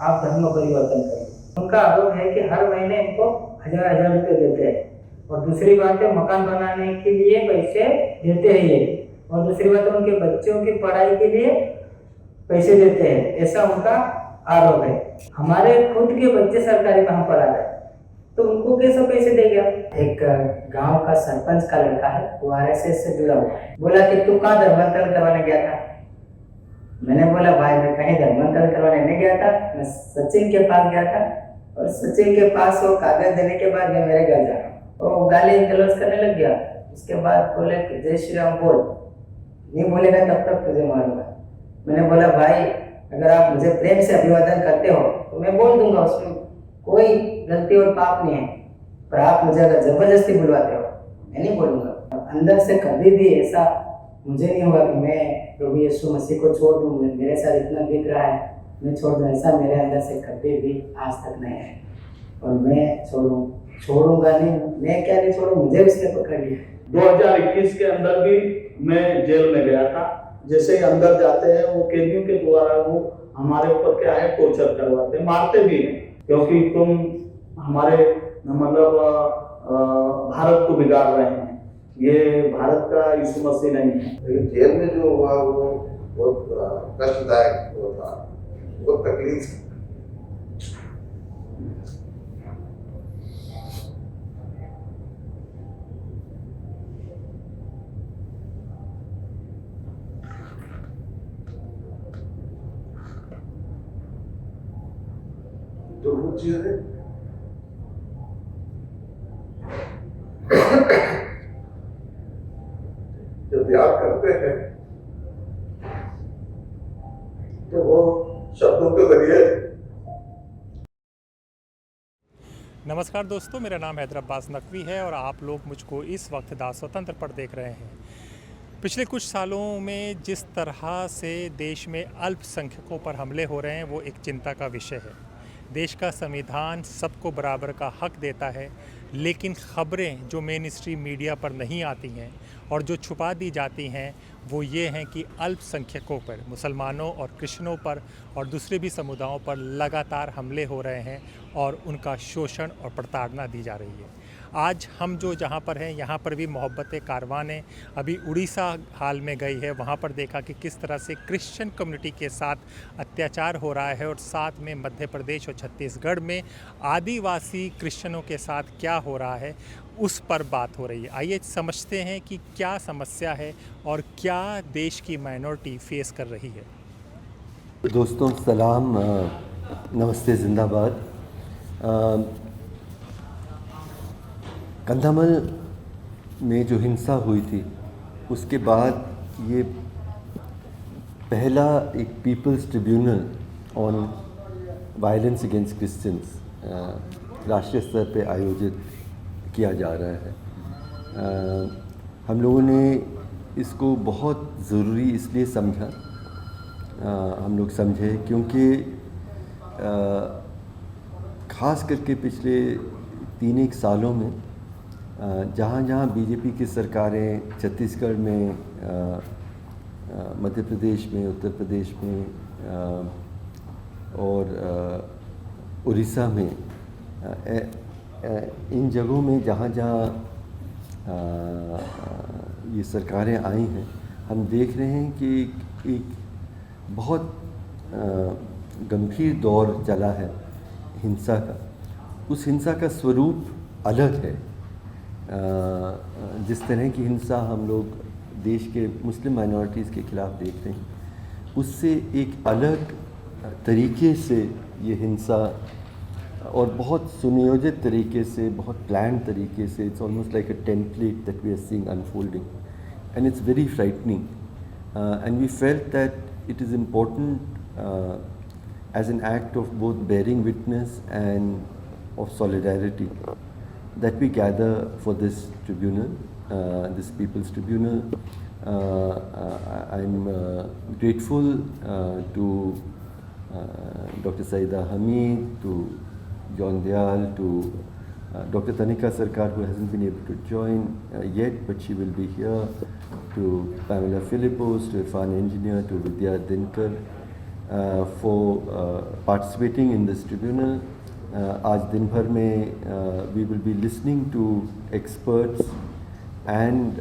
आप धर्म परिवर्तन करिए। उनका आरोप है कि हर महीने इनको 1000 रुपये देते हैं, और दूसरी बात है मकान बनाने के लिए पैसे देते हैं ये, और दूसरी बात है उनके बच्चों की पढ़ाई के लिए पैसे देते हैं, ऐसा उनका आरोप है। हमारे खुद के बच्चे सरकारी में हम पढ़ा रहे हैं, तो उनको कैसे पैसे देगा? एक गांव का सरपंच का लड़का है, वो आरएसएस से जुड़ा हुआ है। बोला कि तू कहाँ धर्मांतरण करवाने गया था? मैंने बोला भाई मैं कहीं धर्मांतरण करवाने नहीं गया था, मैं सचिन के पास गया था, और सचिन के पास वो कागज देने के बाद मैं मेरे घर जा रहा हूँ। वो गाली गलौज करने लग गया। उसके बाद बोले जय श्री राम बोल, नहीं बोलेगा तब तक तुझे मारूंगा। मैंने बोला भाई अगर आप मुझे प्रेम से अभिवादन करते हो तो मैं बोल दूंगा, उसमें कोई गलती और पाप नहीं है, पर आप मुझे अगर जबरदस्ती बुलवाते हो मैं नहीं बोलूँगा। अंदर से कभी भी ऐसा मुझे नहीं होगा कि मैं प्रभु यीशु मसीह को छोड़ दूँ, मेरे साथ इतना बीत रहा है मैं छोड़ दूँ, ऐसा मेरे अंदर से कभी भी आज तक नहीं है। और मैं छोड़ूंगा नहीं, मैं क्या नहीं छोड़ू, मुझे उसने पकड़ लिया। 2021 के अंदर भी मैं जेल में गया था। जैसे ही अंदर जाते हैं वो कैदियों के द्वारा वो हमारे ऊपर क्या है टॉर्चर करवाते हैं, मारते भी हैं, क्योंकि तुम हमारे मतलब भारत को बिगाड़ रहे हैं, ये भारत का यीशु मसीह नहीं है। लेकिन जेल में जो हुआ वो बहुत कष्टदायक वो था, बहुत तकलीफ। जो वो चीज है जब याद करते हैं तो वो शब्दों के जरिए। नमस्कार दोस्तों, मेरा नाम हैदर अब्बास नकवी है और आप लोग मुझको इस वक्त दा स्वतंत्र पर देख रहे हैं। पिछले कुछ सालों में जिस तरह से देश में अल्पसंख्यकों पर हमले हो रहे हैं वो एक चिंता का विषय है। देश का संविधान सबको बराबर का हक देता है, लेकिन ख़बरें जो मेन स्ट्रीम मीडिया पर नहीं आती हैं और जो छुपा दी जाती हैं वो ये हैं कि अल्पसंख्यकों पर, मुसलमानों और क्रिश्चनों पर और दूसरे भी समुदायों पर लगातार हमले हो रहे हैं और उनका शोषण और प्रताड़ना दी जा रही है। आज हम जो जहाँ पर हैं यहाँ पर भी मोहब्बत कारवां ने अभी उड़ीसा हाल में गई है, वहाँ पर देखा कि किस तरह से क्रिश्चियन कम्युनिटी के साथ अत्याचार हो रहा है और साथ में मध्य प्रदेश और छत्तीसगढ़ में आदिवासी क्रिश्चियनों के साथ क्या हो रहा है उस पर बात हो रही है। आइए समझते हैं कि क्या समस्या है और क्या देश की माइनॉरिटी फेस कर रही है। दोस्तों सलाम, नमस्ते, जिंदाबाद। कंधामल में जो हिंसा हुई थी उसके बाद ये पहला एक people's tribunal on violence against Christians राष्ट्रीय स्तर पे आयोजित किया जा रहा है। हम लोगों ने इसको बहुत ज़रूरी इसलिए समझा, हम लोग समझे क्योंकि ख़ास करके पिछले 3-1 सालों में जहाँ जहाँ बीजेपी की सरकारें छत्तीसगढ़ में, मध्य प्रदेश में, उत्तर प्रदेश में और उड़ीसा में, इन जगहों में जहाँ जहाँ ये सरकारें आई हैं, हम देख रहे हैं कि एक बहुत गंभीर दौर चला है हिंसा का। उस हिंसा का स्वरूप अलग है। जिस तरह की हिंसा हम लोग देश के मुस्लिम माइनॉरिटीज़ के ख़िलाफ़ देख रहे हैं, उससे एक अलग तरीके से ये हिंसा और बहुत सुनियोजित तरीके से, बहुत प्लान तरीके से, it's almost like a template that we are seeing unfolding and it's very frightening and we felt that it is important as an act of both bearing witness and of solidarity that we gather for this tribunal, this People's Tribunal. I'm grateful to Dr. Saida Hamid, to John Dayal, to Dr. Tanika Sarkar, who hasn't been able to join yet, but she will be here, to Pamela Philippos, to Irfan Engineer, to Vidya Dinkar, for participating in this tribunal. आज दिन भर में we will be listening to experts and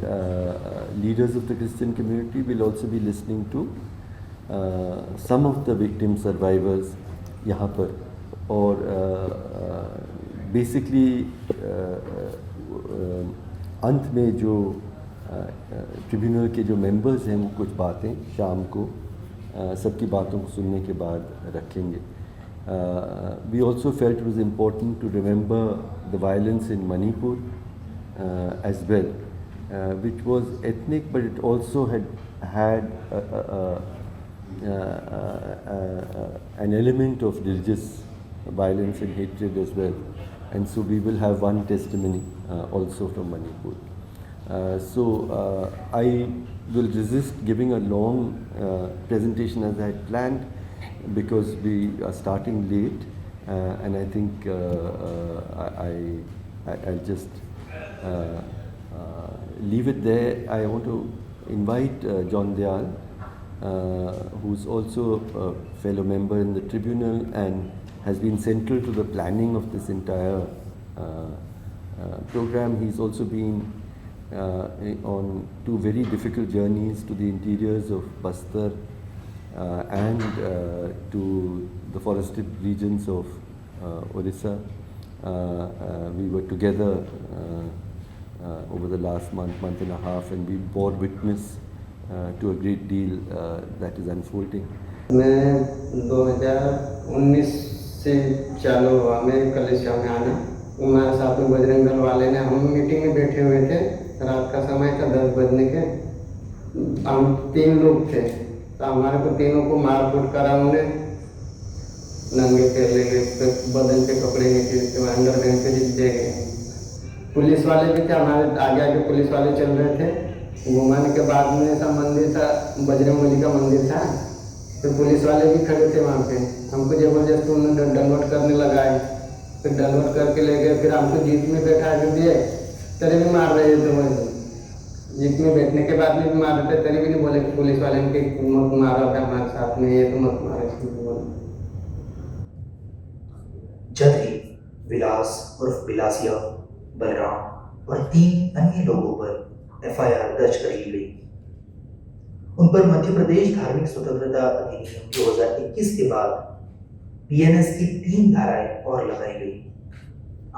leaders of the Christian community. Will also be listening to some of the victim survivors यहाँ पर, और basically अंत में जो ट्रिब्यूनल के जो मेंबर्स हैं वो कुछ बातें शाम को सबकी बातों को सुनने के बाद रखेंगे. We also felt it was important to remember the violence in Manipur as well, which was ethnic, but it also had an element of religious violence and hatred as well. And so we will have one testimony also from Manipur. So I will resist giving a long presentation as I had planned, because we are starting late, and I think I'll just leave it there. I want to invite John Dayal, who's also a fellow member in the tribunal and has been central to the planning of this entire program. He's also been on two very difficult journeys to the interiors of Bastar and to the forested regions of Odisha. We were together over the last month and a half, and we bore witness to a great deal that is unfolding. मैं 2019 से चालू हुआ मेरे collection में आना. हमारे साथ में बजरंग दल वाले ने, हम मीटिंग में बैठे हुए थे, रात का समय था 10 बजने के. हम 3 लोग थे, तो हमारे को तीनों को मार कूट करा उन्हें. नंगे पैर ले गए, बदन पे कपड़े नहीं थे, अंडरवेयर पे दे गए. पुलिस वाले भी थे हमारे आगे आगे, पुलिस वाले चल रहे थे. घुमाने के बाद में ऐसा मंदिर था, बजरंगबली का मंदिर था, तो पुलिस वाले भी खड़े थे वहाँ पे. हमको जबरदस्ती उन्होंने दंडवत करने लगाए, फिर दंडवत करके ले गए. फिर हमको जीप में बैठा के दिए, तरी भी मार रहे थे. वही जीप में बैठने के बाद में भी मार रहे थे, तरी भी नहीं बोले कि पुलिस वाले ने मत मारा था हमारे साथ में, ये तो मत मारे. जदरी, विलास उर्फ बिलासिया, बलराम और 3 अन्य लोगों पर FIR दर्ज कर ली गई. उन पर मध्य प्रदेश धार्मिक स्वतंत्रता अधिनियम 2021 के बाद PNS की 3 धाराएं और लगाई गई.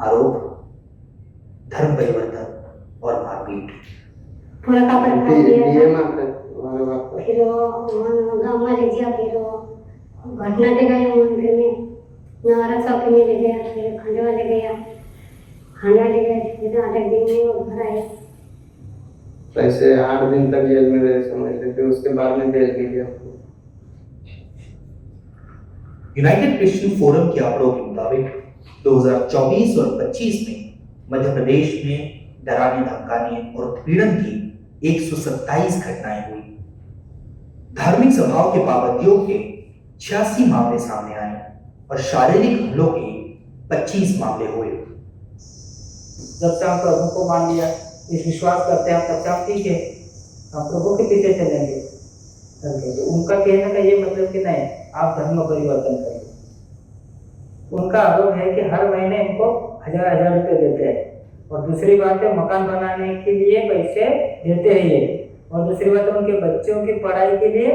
आरोप धर्म परिवर्तन और मारपीट. पूरा कपड़ा फाड़ दिया ये था. मारते फिर वो गाँव में ले गया, फिर वो घटना ले गए मंदिर में, नारा सब में ले गया, फिर खंडवा ले गया, खाना ले गए. फिर 8 दिन में वो घर आए. ऐसे 8 दिन तक जेल में रहे समझ लीजिए. फिर उसके बाद में बेल मिली हमको. यूनाइटेड क्रिश्चियन फोरम के आंकड़ों के मुताबिक 2024 और 25 में मध्य प्रदेश में डराने, धमकाने और उत्पीड़न की 127 घटनाएं हुई. धार्मिक सभाओं के पाबंदियों के 86 मामले सामने आए और शारीरिक हमलों के 25 मामले हुए. जब से हम प्रभु को मान लिया, इस विश्वास करते हैं, तब से हम ठीक है, हम प्रभु के पीछे चलेंगे. तो उनका कहने का ये मतलब कि नहीं, आप धर्म परिवर्तन करिए. उनका आरोप है कि हर महीने इनको 1000 रुपये देते हैं, और दूसरी बात है मकान बनाने के लिए पैसे देते हैं ये, और दूसरी बात है उनके बच्चों की पढ़ाई के लिए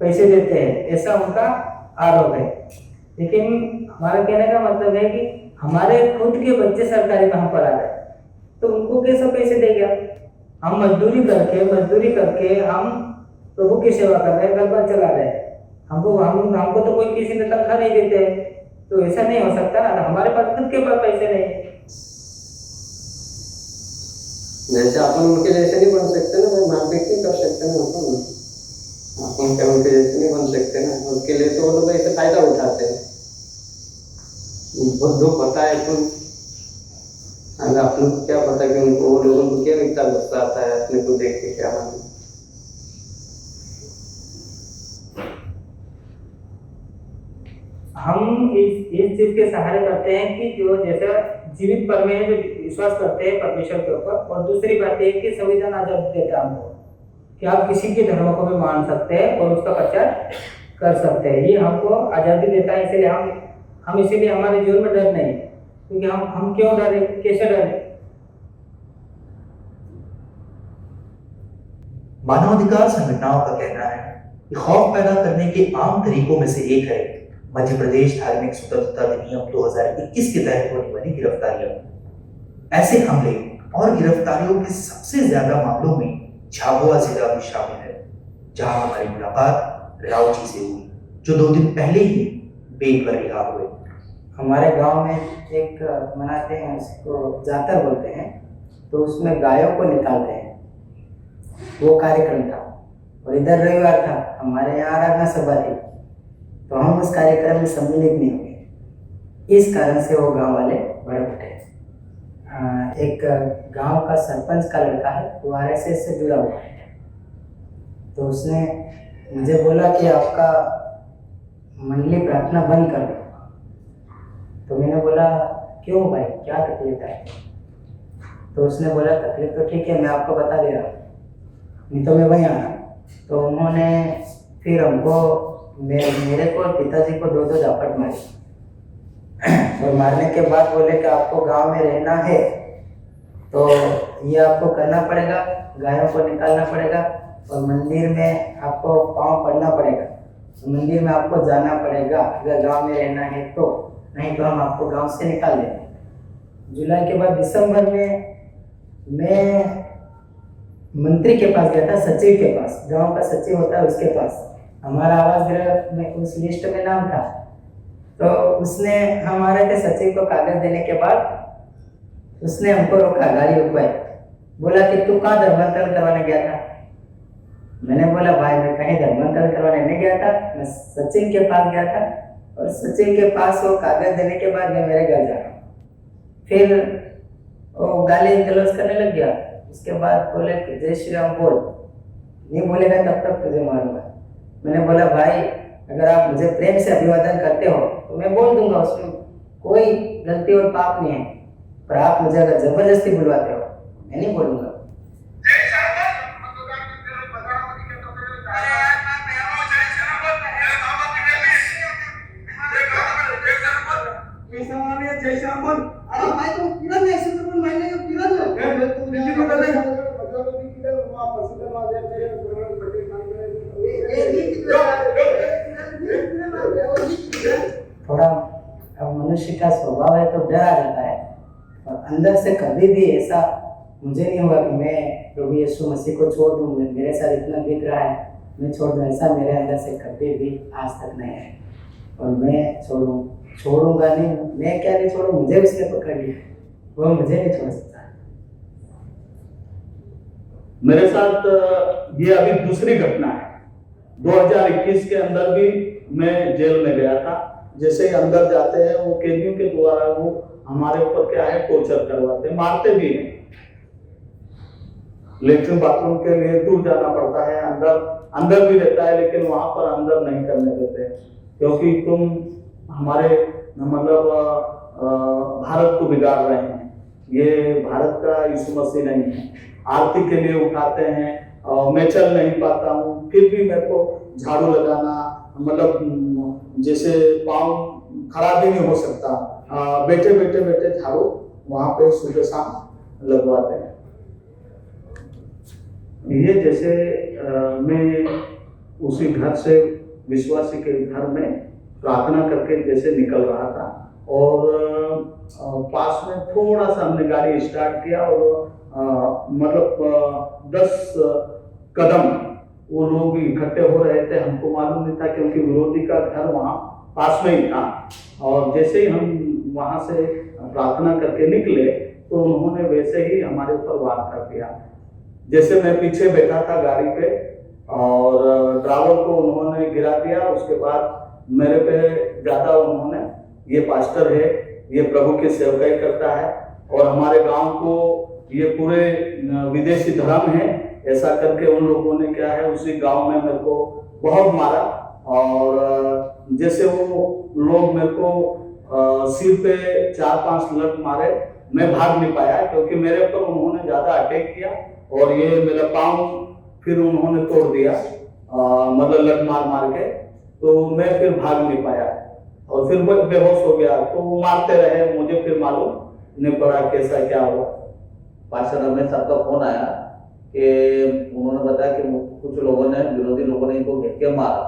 पैसे देते हैं. ऐसा उनका आरोप है. लेकिन हमारा कहने का मतलब है कि हमारे खुद के बच्चे सरकारी में हम पढ़ा रहे हैं, तो उनको कैसे पैसे देगा? हम मजदूरी करके हम प्रभु की सेवा कर रहे हैं, घर बार चला रहे हैं. हमको तो कोई किसी ने तनख्वाह नहीं देते हैं, तो ऐसा नहीं हो सकता ना. हमारे पास खुद के पास पैसे नहीं. जैसे अपन उनके जैसे नहीं बन सकते ना, भाई मारपीट नहीं कर सकते ना अपन क्या उनके जैसे नहीं बन सकते ना. उसके लिए तो वो लोग ऐसे फायदा उठाते हैं. उनको दुख होता है तो अगर आप लोग को क्या पता कि उनको, वो लोगों को क्या इतना गुस्सा आता है अपने को देख के. क्या मालूम. हम इस चीज के सहारे करते हैं कि जो जैसा जीवित पर में जो विश्वास करते हैं परमेश्वर के ऊपर, और दूसरी बात है कि संविधान आजादी देता है हमको कि आप किसी के धर्म को भी मान सकते हैं और उसका प्रचार कर सकते हैं। ये हमको आज़ादी देता है, इसलिए हम इसीलिए हमारे जीवन में डर नहीं है, क्योंकि हम क्यों डरे, कैसे डरे। मानवाधिकार संगठनों का कहना है कि खौफ पैदा करने के आम तरीकों में से एक है मध्य प्रदेश धार्मिक स्वतंत्रता अधिनियम 2021 के तहत होने वाली गिरफ्तारियां। ऐसे हमले और गिरफ्तारियों के सबसे ज्यादा मामलों में झाबुआ जिला भी शामिल है, जहां हमारी मुलाकात राव जी से हुई, जो 2 दिन पहले ही बेल पर रिहा हुए। हमारे गांव में एक मनाते हैं, उसको जातर बोलते हैं, तो उसमें गायों को निकालते हैं, वो कार्यक्रम था। और इधर रविवार था, हमारे यहाँ आराधना सभा थी, तो हम उस कार्यक्रम में सम्मिलित नहीं हुए। इस कारण से वो गांव वाले भड़क उठे। एक गांव का सरपंच का लड़का है, वो आरएसएस से जुड़ा हुआ है, तो उसने मुझे बोला कि आपका मंडली प्रार्थना बंद कर दो। तो मैंने बोला क्यों भाई, क्या तकलीफ है? तो उसने बोला तकलीफ तो ठीक है, मैं आपको बता दे रहा हूँ, नहीं तो मैं वहीं आना। तो उन्होंने फिर हमको मेरे को और पिताजी को 2 झापट मारी, और मारने के बाद बोले कि आपको गांव में रहना है तो ये आपको करना पड़ेगा, गायों को निकालना पड़ेगा और मंदिर में आपको पाँव पड़ना पड़ेगा, मंदिर में आपको जाना पड़ेगा अगर गांव में रहना है तो, नहीं तो हम आपको गांव से निकाल देंगे। जुलाई के बाद दिसंबर में मैं मंत्री के पास गया था, सचिव के पास, गांव का सचिव होता है उसके पास, हमारा आवास गृह में उस लिस्ट में नाम था। तो उसने हमारे के सचिव को कागज देने के बाद उसने हमको रोका, गाड़ी रुकवाई, बोला कि तू कहाँ धर्मांतरण करवाने गया था? मैंने बोला भाई मैं कहीं धर्मांतरण करवाने नहीं गया था, मैं सचिव के पास गया था, और सचिव के पास वो कागज देने के बाद मैं मेरे घर जा रहा हूँ। फिर वो गाली गलौज करने लग गया। उसके बाद बोले कि जय श्री राम बोल, नहीं बोलेगा तब तक तुझे मारूंगा। मैंने बोला भाई अगर आप मुझे प्रेम से अभिवादन करते हो तो मैं बोल दूंगा, उसमें कोई गलती और पाप नहीं है, पर आप मुझे अगर जबरदस्ती बुलवाते हो मैं नहीं बोलूंगा। थोड़ा अब मनुष्य का स्वभाव है तो डर आ जाता है, और अंदर से कभी भी ऐसा मुझे नहीं होगा कि मैं प्रभु यीशु मसीह को छोड़ दूँ, मेरे साथ इतना बीत रहा है मैं छोड़ दूँ, ऐसा मेरे अंदर से कभी भी आज तक नहीं है। और मैं छोड़ूंगा नहीं, मैं क्या नहीं छोड़ू, मुझे उसने पकड़ लिया, वो मुझे नहीं छोड़ सकता। मेरे साथ ये अभी दूसरी घटना है। 2021 के अंदर भी मैं जेल में गया था। जैसे ही अंदर जाते हैं वो कैदियों के द्वारा वो हमारे ऊपर क्या है टॉर्चर करवाते हैं, मारते भी हैं। लेटरिन बाथरूम के लिए दूर जाना पड़ता है, अंदर भी रहता है, लेकिन वहां पर अंदर नहीं करने देते, क्योंकि तुम हमारे मतलब भारत को बिगाड़ रहे हैं, ये भारत का यीशु मसीह नहीं है। आरती के लिए उठाते हैं, मैं चल नहीं पाता हूँ, फिर भी मेरे को झाड़ू लगाना, मतलब जैसे पाँव खड़ा भी नहीं हो सकता, बैठे झाड़ू वहां पे सुबह शाम लगवाते हैं। ये जैसे मैं उसी घर से विश्वासी के घर में प्रार्थना करके जैसे निकल रहा था, और पास में थोड़ा सा हमने गाड़ी स्टार्ट किया, और मतलब 10 कदम वो लोग इकट्ठे हो रहे थे, हमको मालूम नहीं था क्योंकि विरोधी का घर वहाँ पास में ही था। और जैसे ही हम वहाँ से प्रार्थना करके निकले तो उन्होंने वैसे ही हमारे ऊपर वार कर दिया। जैसे मैं पीछे बैठा था गाड़ी पे, और ड्राइवर को उन्होंने गिरा दिया। उसके बाद मेरे पे ज़्यादा उन्होंने, ये पास्टर है, ये प्रभु की सेवकाई करता है और हमारे गांव को ये पूरे विदेशी धर्म है, ऐसा करके उन लोगों ने क्या है उसी गांव में मेरे को बहुत मारा। और जैसे वो लोग मेरे को सिर पे 4-5 लत मारे, मैं भाग नहीं पाया क्योंकि मेरे पर उन्होंने ज़्यादा अटैक किया, और ये मेरा पाँव फिर उन्होंने तोड़ दिया, मतलब लत मार के। तो मैं फिर भाग नहीं पाया और फिर मैं बेहोश हो गया। तो वो मारते रहे, मुझे फिर मालूम नहीं पड़ा कैसा क्या हुआ। पास्टर रमेश साहब का फोन आया कि उन्होंने बताया कि कुछ लोगों ने, विरोधी लोगों ने इनको घेर के मारा।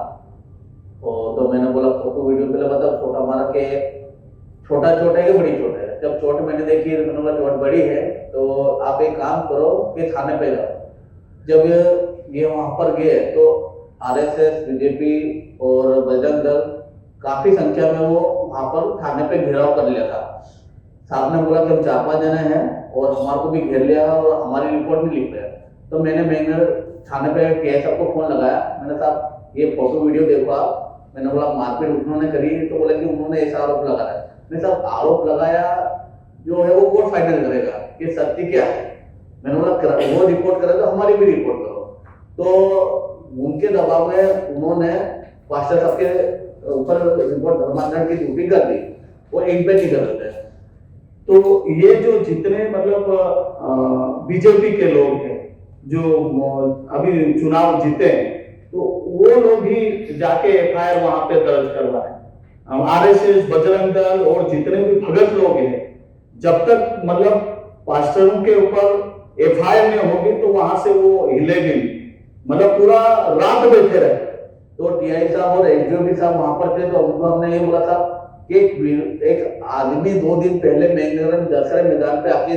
और तो मैंने बोला फोटो वीडियो पहले बताओ, छोटा मारा के छोटा चोट है कि बड़ी चोट है। जब चोट मैंने देखी, मैंने बोला चोट बड़ी है तो आप एक काम करो कि थाने पे जाओ। जब ये वहां पर गए तो आरएसएस, बीजेपी और बजरंग दल काफी संख्या में वो वहां पर थाने पे घेराव कर लिया था। साहब ने बोला कि हम 4-5 जने हैं और हमारे को भी घेर लिया और हमारी रिपोर्ट भी लिख लिया। तो मैंने थाने पे केएस साहब को फोन लगाया। मैंने साहब ये फोटो वीडियो देखो आप। मैंने बोला मारपीट उन्होंने करी, तो बोले कि उन्होंने ऐसा आरोप लगाया। मैंने साहब आरोप लगाया जो है वो कोर्ट फाइनल करेगा कि सत्य क्या है। मैंने बोला वो रिपोर्ट करे तो हमारी भी रिपोर्ट करो। तो उनके दबाव में उन्होंने पास्टर साहब के ऊपर रिपोर्ट धर्मांतरण की ड्यूटी कर दी, वो इन पे नहीं कर रहे थे। तो ये जो जितने मतलब बीजेपी के लोग हैं जो अभी चुनाव जीते हैं, तो वो लोग ही जाके एफआईआर वहां पे दर्ज करवाए। आरएसएस, बजरंग दल और जितने भी भगत लोग हैं, जब तक मतलब पास्टरों के ऊपर एफआईआर नहीं होगी तो वहां से वो हिलेगी नहीं। मतलब पूरा रात बैठे रहे। तो टीआई साहब और एसडीओपी साहब वहां पर थे, तो उनको हमने ये बोला था कि एक आदमी 2 दिन पहले मैंगलोर में दशहरा मैदान पे आके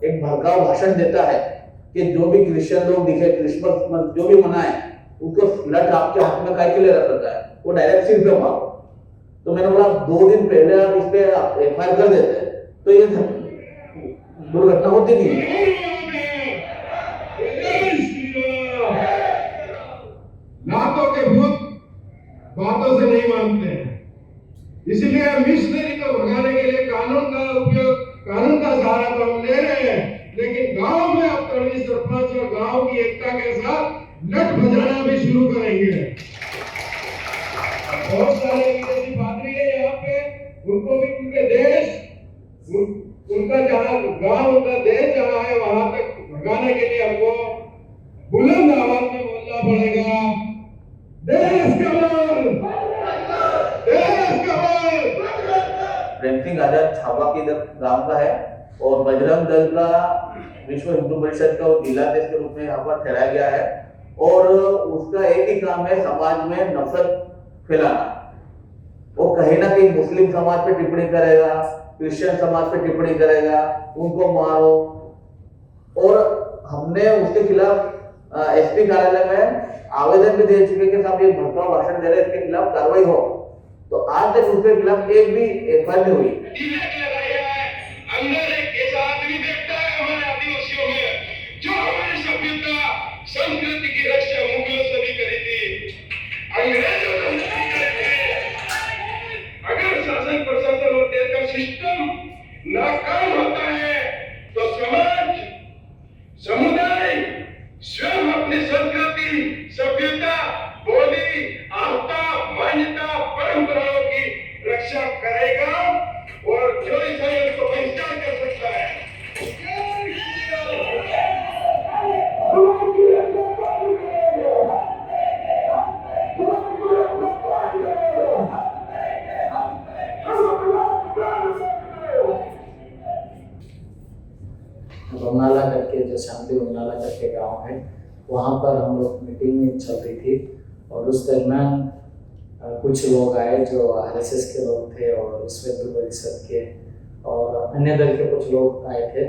एक भड़काऊ भाषण देता है कि जो भी क्रिश्चियन लोग दिखे, क्रिसमस जो भी मनाए, उसको लठ आपके हाथ में काय के लिए रख रखा है, वो डायरेक्ट सिर पे मारो। तो मैंने बोला 2 दिन पहले आप इस पे एफआईआर कर देते तो ये दुर्घटना होती नहीं। नातों के भूत बातों से नहीं मानते हैं, इसलिए मिशनरी को भगाने के लिए कानून का उपयोग, कानून का सहारा तो हम ले रहे हैं, लेकिन गांव में अब तड़वी सरपंच और गांव की एकता के साथ लठ बजाना भी शुरू करेंगे। बहुत सारे विदेशी पादरी है यहाँ पे, उनको भी उनके देश, उनका जहाँ गांव, उनका देश जहाँ है वहां तक भगाने के लिए हमको बुलंद आवाज में बोलना पड़ेगा, देश का बल, देश का बल। प्रेम सिंह आजाद छावा की गांव का है और बजरंग दल का विश्व हिंदू परिषद का जिला देश के रूप में यहाँ पर ठहराया गया है। और उसका एक ही काम है समाज में नफरत फैलाना। वो कहीं ना कहीं मुस्लिम समाज पे टिप्पणी करेगा, क्रिश्चियन समाज पे टिप्पणी करेगा, उनको मारो। और हमने उसके खिलाफ एसपी कार्यालय में आवेदन भी दे चुके कि साहब ये भड़काऊ भाषण दे रहे, इसके खिलाफ कार्रवाई हो। तो आज तक उसके खिलाफ एक भी एफआईआर नहीं हुई। अंदर एक ऐसा आदमी देखता है हमारे आदिवासियों में, जो हमारी सभ्यता संस्कृति की रक्षा मुगलों से भी करी थी, अंग्रेजों से नहीं करी थी। अगर शासन प्रशासन और देश का सिस्टम नाकाम होता है तो समाज, समुदाय स्वयं अपनी संस्कृति, सभ्यता, बोली, आस्था, मान्यता, परंपराओं की रक्षा करेगा और जो ईसाई उसको बहिष्कार कर सकता है। रोनाला करके, जो शांति रोनाला करके गांव है, वहाँ पर हम लोग मीटिंग चल रही थी और उस दरम्यान कुछ लोग आए जो आरएसएस के लोग थे और विश्व हिंदू परिषद के और अन्य दल के कुछ लोग आए थे।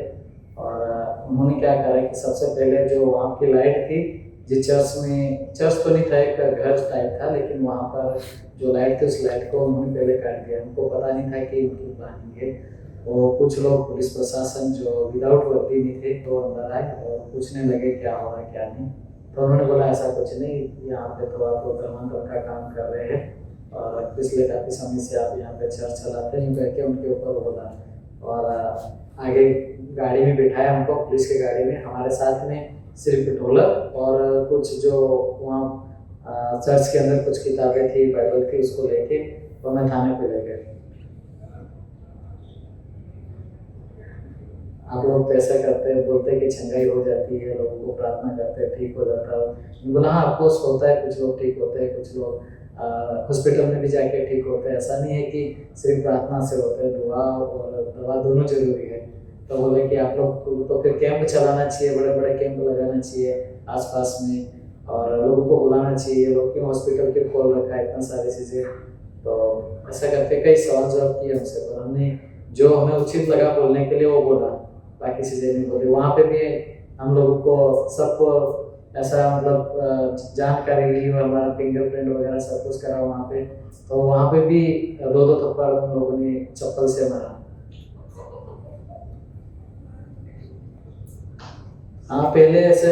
और उन्होंने क्या करा कि सबसे पहले जो वहाँ की लाइट थी, जिस चर्च में, चर्च तो नहीं था, एक घर टाइप था, लेकिन वहाँ पर जो लाइट थी उस लाइट को उन्होंने पहले काट दिया। उनको पता नहीं था कि उनकी प्लानिंग है। वो कुछ लोग पुलिस प्रशासन जो विदाउट वर्दी में थे तो अंदर आए और पूछने लगे क्या हो रहा है क्या नहीं। तो उन्होंने बोला ऐसा कुछ नहीं, यहाँ पे तो आप लोग धर्मांतरण का काम कर रहे हैं और पिछले काफ़ी समय से आप यहाँ पे चर्च चलाते हैं करके उनके ऊपर बोला। और आगे गाड़ी में बिठाया हमको, पुलिस की गाड़ी में। हमारे साथ में सिर्फ ढोलक और कुछ जो वहाँ चर्च के अंदर कुछ किताबें थी, बाइबल थी, उसको लेके तो हमें थाने पे ले गए। आप लोग तो ऐसा करते हैं, बोलते हैं कि छंगाई हो जाती है, लोगों को प्रार्थना करते हैं ठीक हो जाता है। बोला हाँ ऑफकोर्स होता है, कुछ लोग ठीक होते हैं, कुछ लोग हॉस्पिटल में भी जाके ठीक होते हैं। ऐसा नहीं है कि सिर्फ प्रार्थना से होते हैं, दुआ और दवा दोनों जरूरी है। तो बोले कि आप लोग को तो फिर कैंप चलाना चाहिए, बड़े बड़े कैंप लगाना चाहिए आसपास में, और लोगों को बुलाना चाहिए। ये लोग क्यों हॉस्पिटल के खोल रखा है, इतना सारी चीज़ें। तो ऐसा करके कई सवाल जवाब किए हमसे, पर हमने जो हमें उचित लगा बोलने के लिए वो बोला, बाकी चीज़ें नहीं बोली। वहाँ पे भी हम लोगों को सबको ऐसा मतलब जानकारी ली और हमारा फिंगरप्रिंट वगैरह सब कुछ करा वहाँ पे। तो वहाँ पे भी 2-2 थप्पड़ हम लोगों ने चप्पल से मारा। हाँ, पहले ऐसे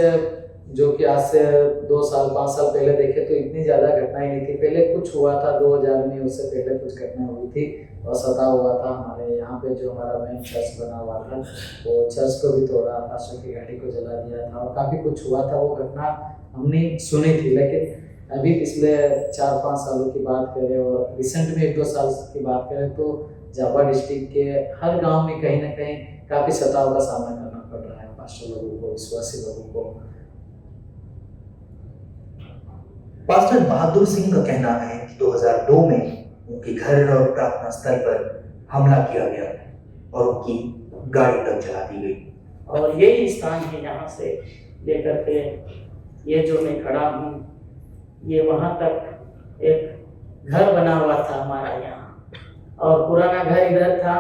जो कि आज से 2 साल 5 साल पहले देखे तो इतनी ज़्यादा घटनाएं नहीं थी। पहले कुछ हुआ था 2000 में, उससे पहले कुछ घटनाएं हुई थी और सता हुआ था हमारे यहाँ पे। जो हमारा मेन चर्च बना हुआ था वो चर्च को भी तोड़ा, पास्टर की गाड़ी को जला दिया था और काफ़ी कुछ हुआ था। वो घटना हमने सुनी थी, लेकिन अभी पिछले 4-5 सालों की बात करें और रिसेंट में 1-2 साल की बात करें तो झाबुआ डिस्ट्रिक्ट के हर गाँव में कहीं ना कहीं काफ़ी सताव का सामना करना पड़ रहा है पास्टर लोगों को, विश्वासी लोगों को। पास्टर बहादुर सिंह का कहना है कि 2002 में उनके घर और प्रार्थना स्थल पर हमला किया गया और उनकी गाड़ी तक जला दी गई। और यही स्थान है, यहाँ से लेकर के ये जो मैं खड़ा हूँ, ये वहाँ तक एक घर बना हुआ था हमारा यहाँ, और पुराना घर इधर था,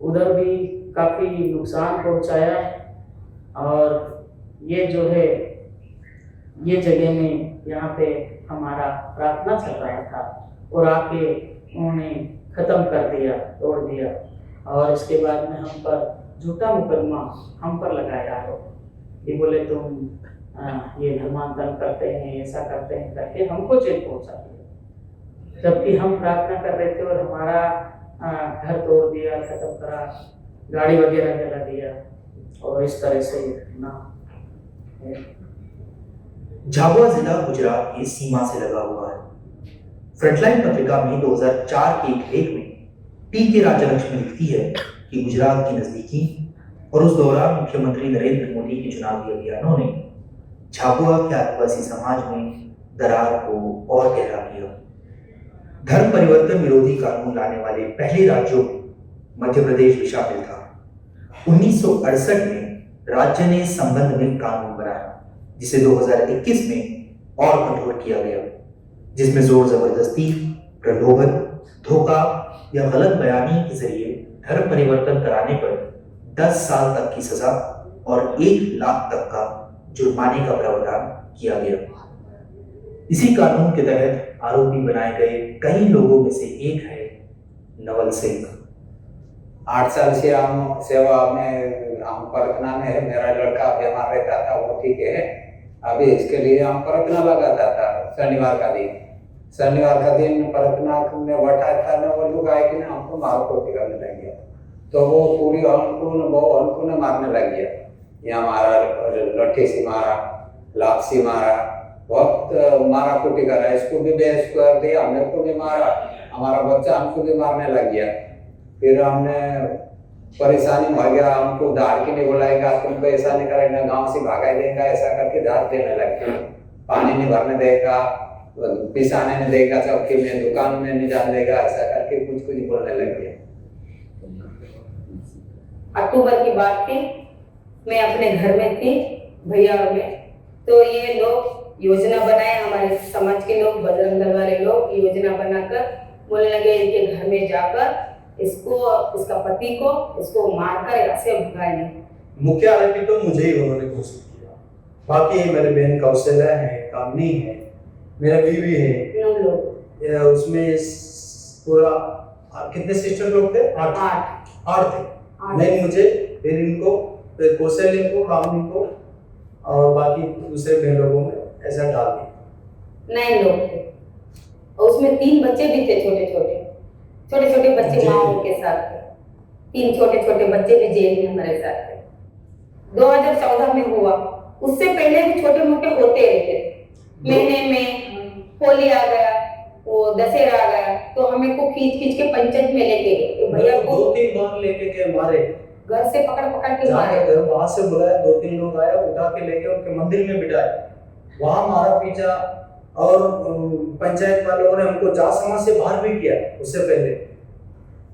उधर भी काफ़ी नुकसान पहुँचाया। और ये जो है ये जगह में यहाँ पे हमारा प्रार्थना चल रहा था और आके उन्होंने ख़त्म कर दिया, तोड़ दिया। और इसके बाद में हम पर झूठा मुकदमा हम पर लगाया आरोप, ये बोले तुम ये धर्मांतरण करते हैं, ऐसा करते हैं करके हमको जेल पहुँचा दिया, जबकि हम प्रार्थना कर रहे थे। और हमारा घर तोड़ दिया, ख़त्म करा, गाड़ी वगैरह जला दिया और इस तरह से ना। झाबुआ जिला गुजरात की सीमा से लगा हुआ है। फ्रंटलाइन पत्रिका में 2004 के एक लेख में टी.के. राज्यलक्ष्मी लिखती है कि गुजरात की नजदीकी और उस दौरान मुख्यमंत्री नरेंद्र मोदी के चुनावी अभियानों ने झाबुआ के आदिवासी समाज में दरार को और गहरा किया। धर्म परिवर्तन विरोधी कानून लाने वाले पहले राज्यों में मध्य प्रदेश भी शामिल था। 1968 में राज्य ने संबंध में कानून बनाया, जिसे 2021 में और कठोर किया गया, जिसमें जोर जबरदस्ती, प्रलोभन, धोखा या गलत बयानी के जरिए धर्म परिवर्तन कराने पर 10 साल तक की सजा और 1 लाख तक का जुर्माने का प्रावधान किया गया। इसी कानून के तहत आरोपी बनाए गए कई लोगों में से एक है नवल सिंह। 8 साल से हम सेवा में हम परतना में है। मेरा लड़का बीमार रहता था, वो ठीक है। अभी इसके लिए हम परतना लगाता था शनिवार का दिन। शनिवार का दिन परतना में बैठा था ना, वो लोग आए कि ना हमको मार कोटी करने लग गया। तो वो पूरी हमको ने मारने लग गया। यहाँ मारा, लट्ठी से मारा, लापसी मारा, बहुत मारा कुटी करा। इसको भी बेहोश कर दिया, मेरे को भी मारा, हमारा बच्चा हमको भी मारने लग गया। फिर हमने परेशानी हो गया, हमको दाड़ के लिए बुलाएगा, तुमको ऐसा नहीं करेगा, गांव से भगा देगा, ऐसा करके दाड़ देने लगे। पानी नहीं भरने देगा, पिसाने नहीं देगा, चौकी में दुकान में नहीं जाने देगा, ऐसा करके कुछ कुछ बोलने लगे। अक्टूबर की बात थी, मैं अपने घर में थी भैया में, तो ये लोग योजना बनाए, हमारे समाज के लोग, बजरंग दल वाले लोग योजना बनाकर बोलने लगे इनके घर में जाकर इसको, इसका पति को, इसको मारकर ऐसे भगाएंगे। मुख्य आरोपी तो मुझे ही उन्होंने घोषित किया। बाकी मेरे बहन कौशल्या है, कामनी है, मेरा बीवी है, 9 लोग। उसमें पूरा कितने सिस्टर लोग थे? 8 थे। नहीं, मुझे फिर इनको, फिर कौशल्या को, कामनी को और बाकी दूसरे बहन लोगों में ऐसा डाल दिया। 9 लोग थे और उसमें 3 बच्चे भी थे, छोटे छोटे बच्चे माओ के साथ थे। 3 छोटे छोटे बच्चे भी जेल में हमारे साथ थे। 2014 में हुआ, उससे पहले भी छोटे मोटे होते रहते थे। महीने में होली आ गया, वो दशहरा आ गया, तो हमें को खींच के पंचायत में लेके गए। भैया को 2-3 बार लेके गए, मारे, घर से पकड़ के मारे। वहां से बुलाया, 2-3 लोग आए, उठा के लेके उनके मंदिर में बिठाए, वहां मारा पीछा, और पंचायत वालों ने हमको जात समाज से बाहर भी किया उससे पहले।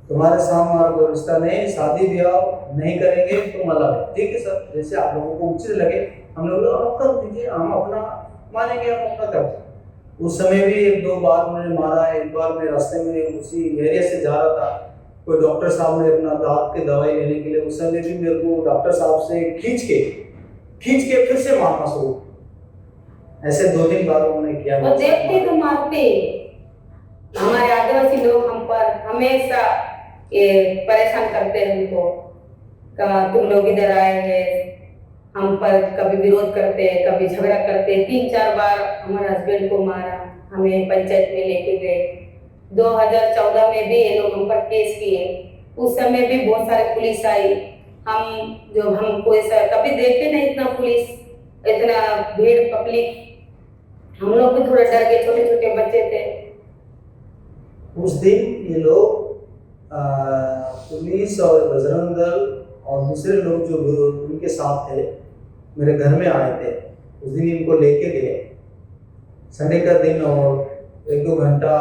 तुम्हारे साथ हमारा कोई रिश्ता नहीं, शादी ब्याह नहीं करेंगे तो मतलब ठीक है सर, जैसे आप लोगों को उचित लगे हम लोग आप कर दीजिए, हम अपना मानेंगे, आप अपना कर। उस समय भी एक दो बार मुझे मारा। एक बार मैं रास्ते में उसी एरिया से जा रहा था, कोई डॉक्टर साहब ने अपना दांत की दवाई लेने के लिए, उस समय भी मेरे को डॉक्टर साहब से खींच के फिर से मारना शुरू। ऐसे 2-3 बार उन्होंने किया। वो देखते तो मारते। हमारे आदिवासी लोग हम पर हमेशा ये परेशान करते हैं हमको, तुम लोग इधर आए हैं, हम पर कभी विरोध करते, कभी झगड़ा करते। 3-4 बार हमारे हस्बैंड को मारा, हमें पंचायत में लेके गए। 2014 में भी ये लोग हम पर केस किए। उस समय भी बहुत सारे पुलिस आई। हमको ऐसा कभी देखते नहीं, इतना पुलिस, इतना भीड़ पब्लिक, हम लोग भी थोड़ा डर गए, छोटे छोटे बच्चे थे। उस दिन ये लोग पुलिस और बजरंग दल और दूसरे लोग जो उनके साथ थे मेरे घर में आए थे। उस दिन इनको लेके गए, संडे का दिन, और 1-2 घंटा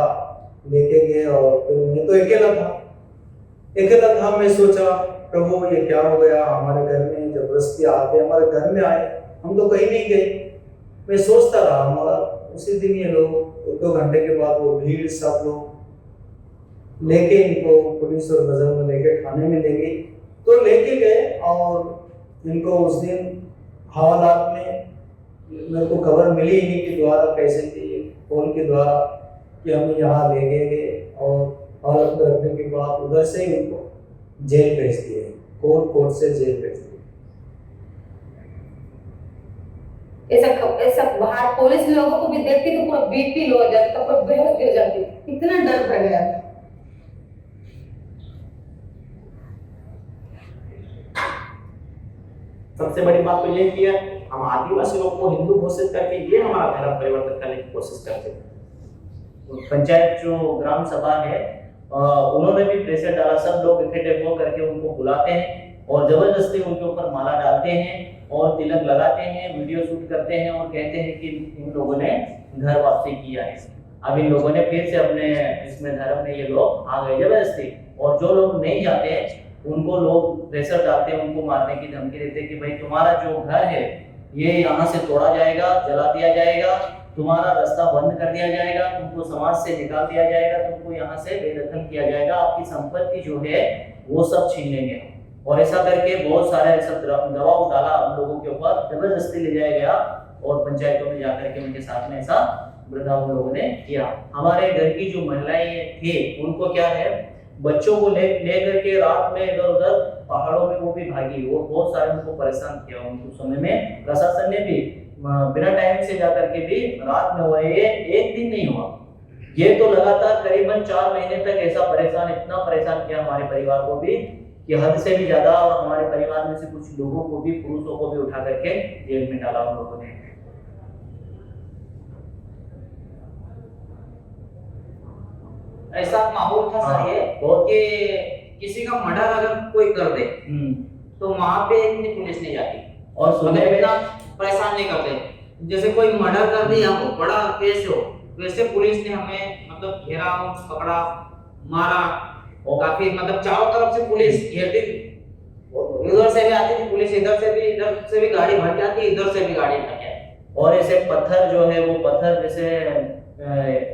लेके गए। और फिर मैं तो अकेला था। मैं सोचा प्रभु ये क्या हो गया, हमारे घर में जबरदस्ती आके हमारे घर में आए, हम तो कहीं नहीं गए। मैं सोचता रहा। हमारा उसी दिन ये लोग 1-2 घंटे के बाद वो भीड़ सब लोग लेके इनको पुलिस और बजरंग में लेके थाने में ले गई। तो लेके गए और इनको उस दिन हवालात में मेरे को खबर मिली इन्हीं के द्वारा, कैसे थी फोन के द्वारा, कि हमें यहाँ ले गए और हालत में रखने के बाद उधर से ही उनको जेल भेज दिए, कोर्ट से जेल भेज दिए। ऐसा बाहर पुलिस लोगों को भी देखती तो पूरा बीपी लो हो जाता, पूरा बेहोश गिर जाती, इतना डर भर गया था। सबसे बड़ी बात तो ये कि हम आदिवासी लोग को हिंदू घोषित करके ये हमारा धर्म परिवर्तन करने की कोशिश करते हैं। पंचायत जो ग्राम सभा है उन्होंने भी प्रेशर डाला, सब लोग इकट्ठे हो करके उनको बुलाते हैं और जबरदस्ती उनके ऊपर माला डालते हैं और तिलक लगाते हैं, वीडियो शूट करते हैं और कहते हैं कि इन लोगों ने घर वापसी किया है। अब इन लोगों ने फिर से अपने इसमें धर्म में ये लोग आ गए जबरदस्ती, और जो लोग नहीं जाते उनको लोग प्रेशर डालते हैं, उनको मारने की धमकी देते हैं कि भाई तुम्हारा जो घर है ये यहाँ से तोड़ा जाएगा, जला दिया जाएगा, तुम्हारा रास्ता बंद कर दिया जाएगा, तुमको समाज से निकाल दिया जाएगा, तुमको यहाँ से बेदखल किया जाएगा, आपकी संपत्ति जो है वो सब छीन लेंगे। और ऐसा करके बहुत सारे सब दबाव डाला उन लोगों के ऊपर, जबरदस्ती ले जाया गया और पंचायतों में जाकर के उनके साथ में ऐसा बर्ताव उन लोगों ने किया। हमारे घर की जो महिलाएं थी उनको क्या है, बच्चों को ले करके रात में इधर उधर पहाड़ों में वो भी भागी, वो बहुत सारे उनको परेशान किया। उस समय में प्रशासन ने भी बिना टाइम से जाकर के भी रात में हुआ, ये एक दिन नहीं हुआ, ये तो लगातार करीबन 4 महीने तक ऐसा परेशान, इतना परेशान किया हमारे परिवार को भी कि हद से भी ज्यादा। और हमारे परिवार में से कुछ लोगों को भी, पुरुषों को भी उठा करके जेल में डाला उन लोगों ने। ऐसा माहौल था सर ये कि किसी का मर्डर अगर कोई कर दे तो वहां पे इतनी पुलिस नहीं जाती और सुबह इतना परेशान नहीं करते। जैसे कोई मर्डर कर दिया हो, बड़ा केस हो, वैसे पुलिस ने हमें मतलब घेरा, पकड़ा, मारा और काफी मतलब चारों तरफ से पुलिस घेरती थी। उधर से भी आती थी पुलिस, इधर से भी गाड़ी भर के आती, इधर से भी गाड़ी भर के आती। और ऐसे पत्थर जो है वो पत्थर जैसे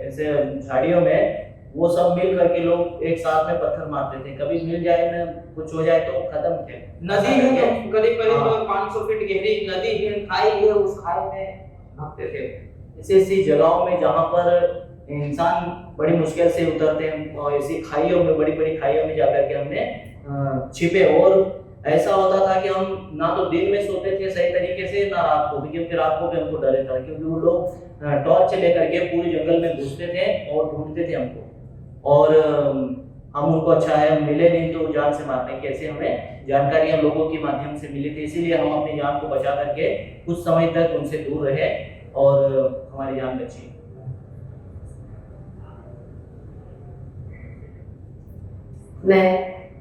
ऐसे झाड़ियों में वो सब मिल करके लोग एक साथ में पत्थर मारते थे, कभी मिल जाए ना कुछ हो जाए तो खत्म थे। नदी है करीब 500 फीट गहरी नदी है, खाई है, उस खाई में भागते थे। ऐसी जगहों में जहाँ पर इंसान बड़ी मुश्किल से उतरते हैं और ऐसी खाइयों में, बड़ी बड़ी खाइयों में जाकर के हमने छिपे। और ऐसा होता था कि हम ना तो दिन में सोते थे सही तरीके से, ना रात को भी, क्योंकि रात को भी हमको डर था, क्योंकि वो लोग टॉर्च लेकर के पूरे जंगल में घुसते थे और ढूंढते थे हमको। और हम उनको अच्छा है हम मिले नहीं तो जान से मारने की ऐसे हमें जानकारी हम लोगों के माध्यम से मिली थी, इसीलिए हम अपनी जान को बचा करके कुछ समय तक उनसे दूर रहे और हमारी जान बची। मैं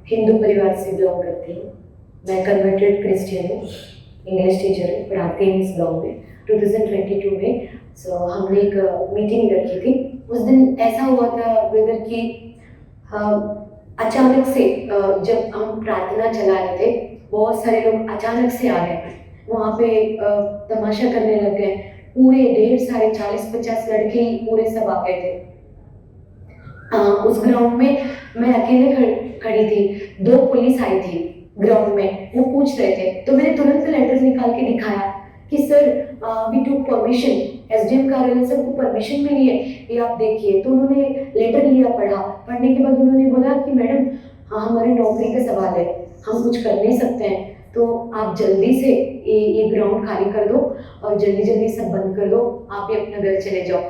हिंदू परिवार से बिलोंग करती हूँ। मैं कन्वर्टेड क्रिश्चियन हूँ, इंग्लिश टीचर हूँ, पढ़ाती हूँ इस गाँव में। 2022 में सो हमने एक मीटिंग रखी थी। उस दिन ऐसा हुआ था ब्रदर कि अचानक से जब हम प्रार्थना चला रहे थे, बहुत सारे लोग अचानक से आ गए वहाँ पे, तमाशा करने लग गए। पूरे ढेर सारे 40-50 लड़के ही पूरे सब आ गए थे। उस ग्राउंड में मैं अकेले खड़ी थी, 2 पुलिस आई थी ग्राउंड में, वो पूछ रहे थे। तो मैंने तुरंत लेटर निकाल के दिखाया कि sir we two permission, SDM कार्यालय से आपको परमिशन मिली है, ये आप देखिए। तो उन्होंने लेटर लिया, पढ़ने के बाद उन्होंने बोला कि मैडम हाँ हमारी नौकरी का सवाल है, हम कुछ कर नहीं सकते हैं, तो आप जल्दी से ये ग्राउंड खाली कर दो और जल्दी जल्दी सब बंद कर दो, आप भी अपना घर चले जाओ।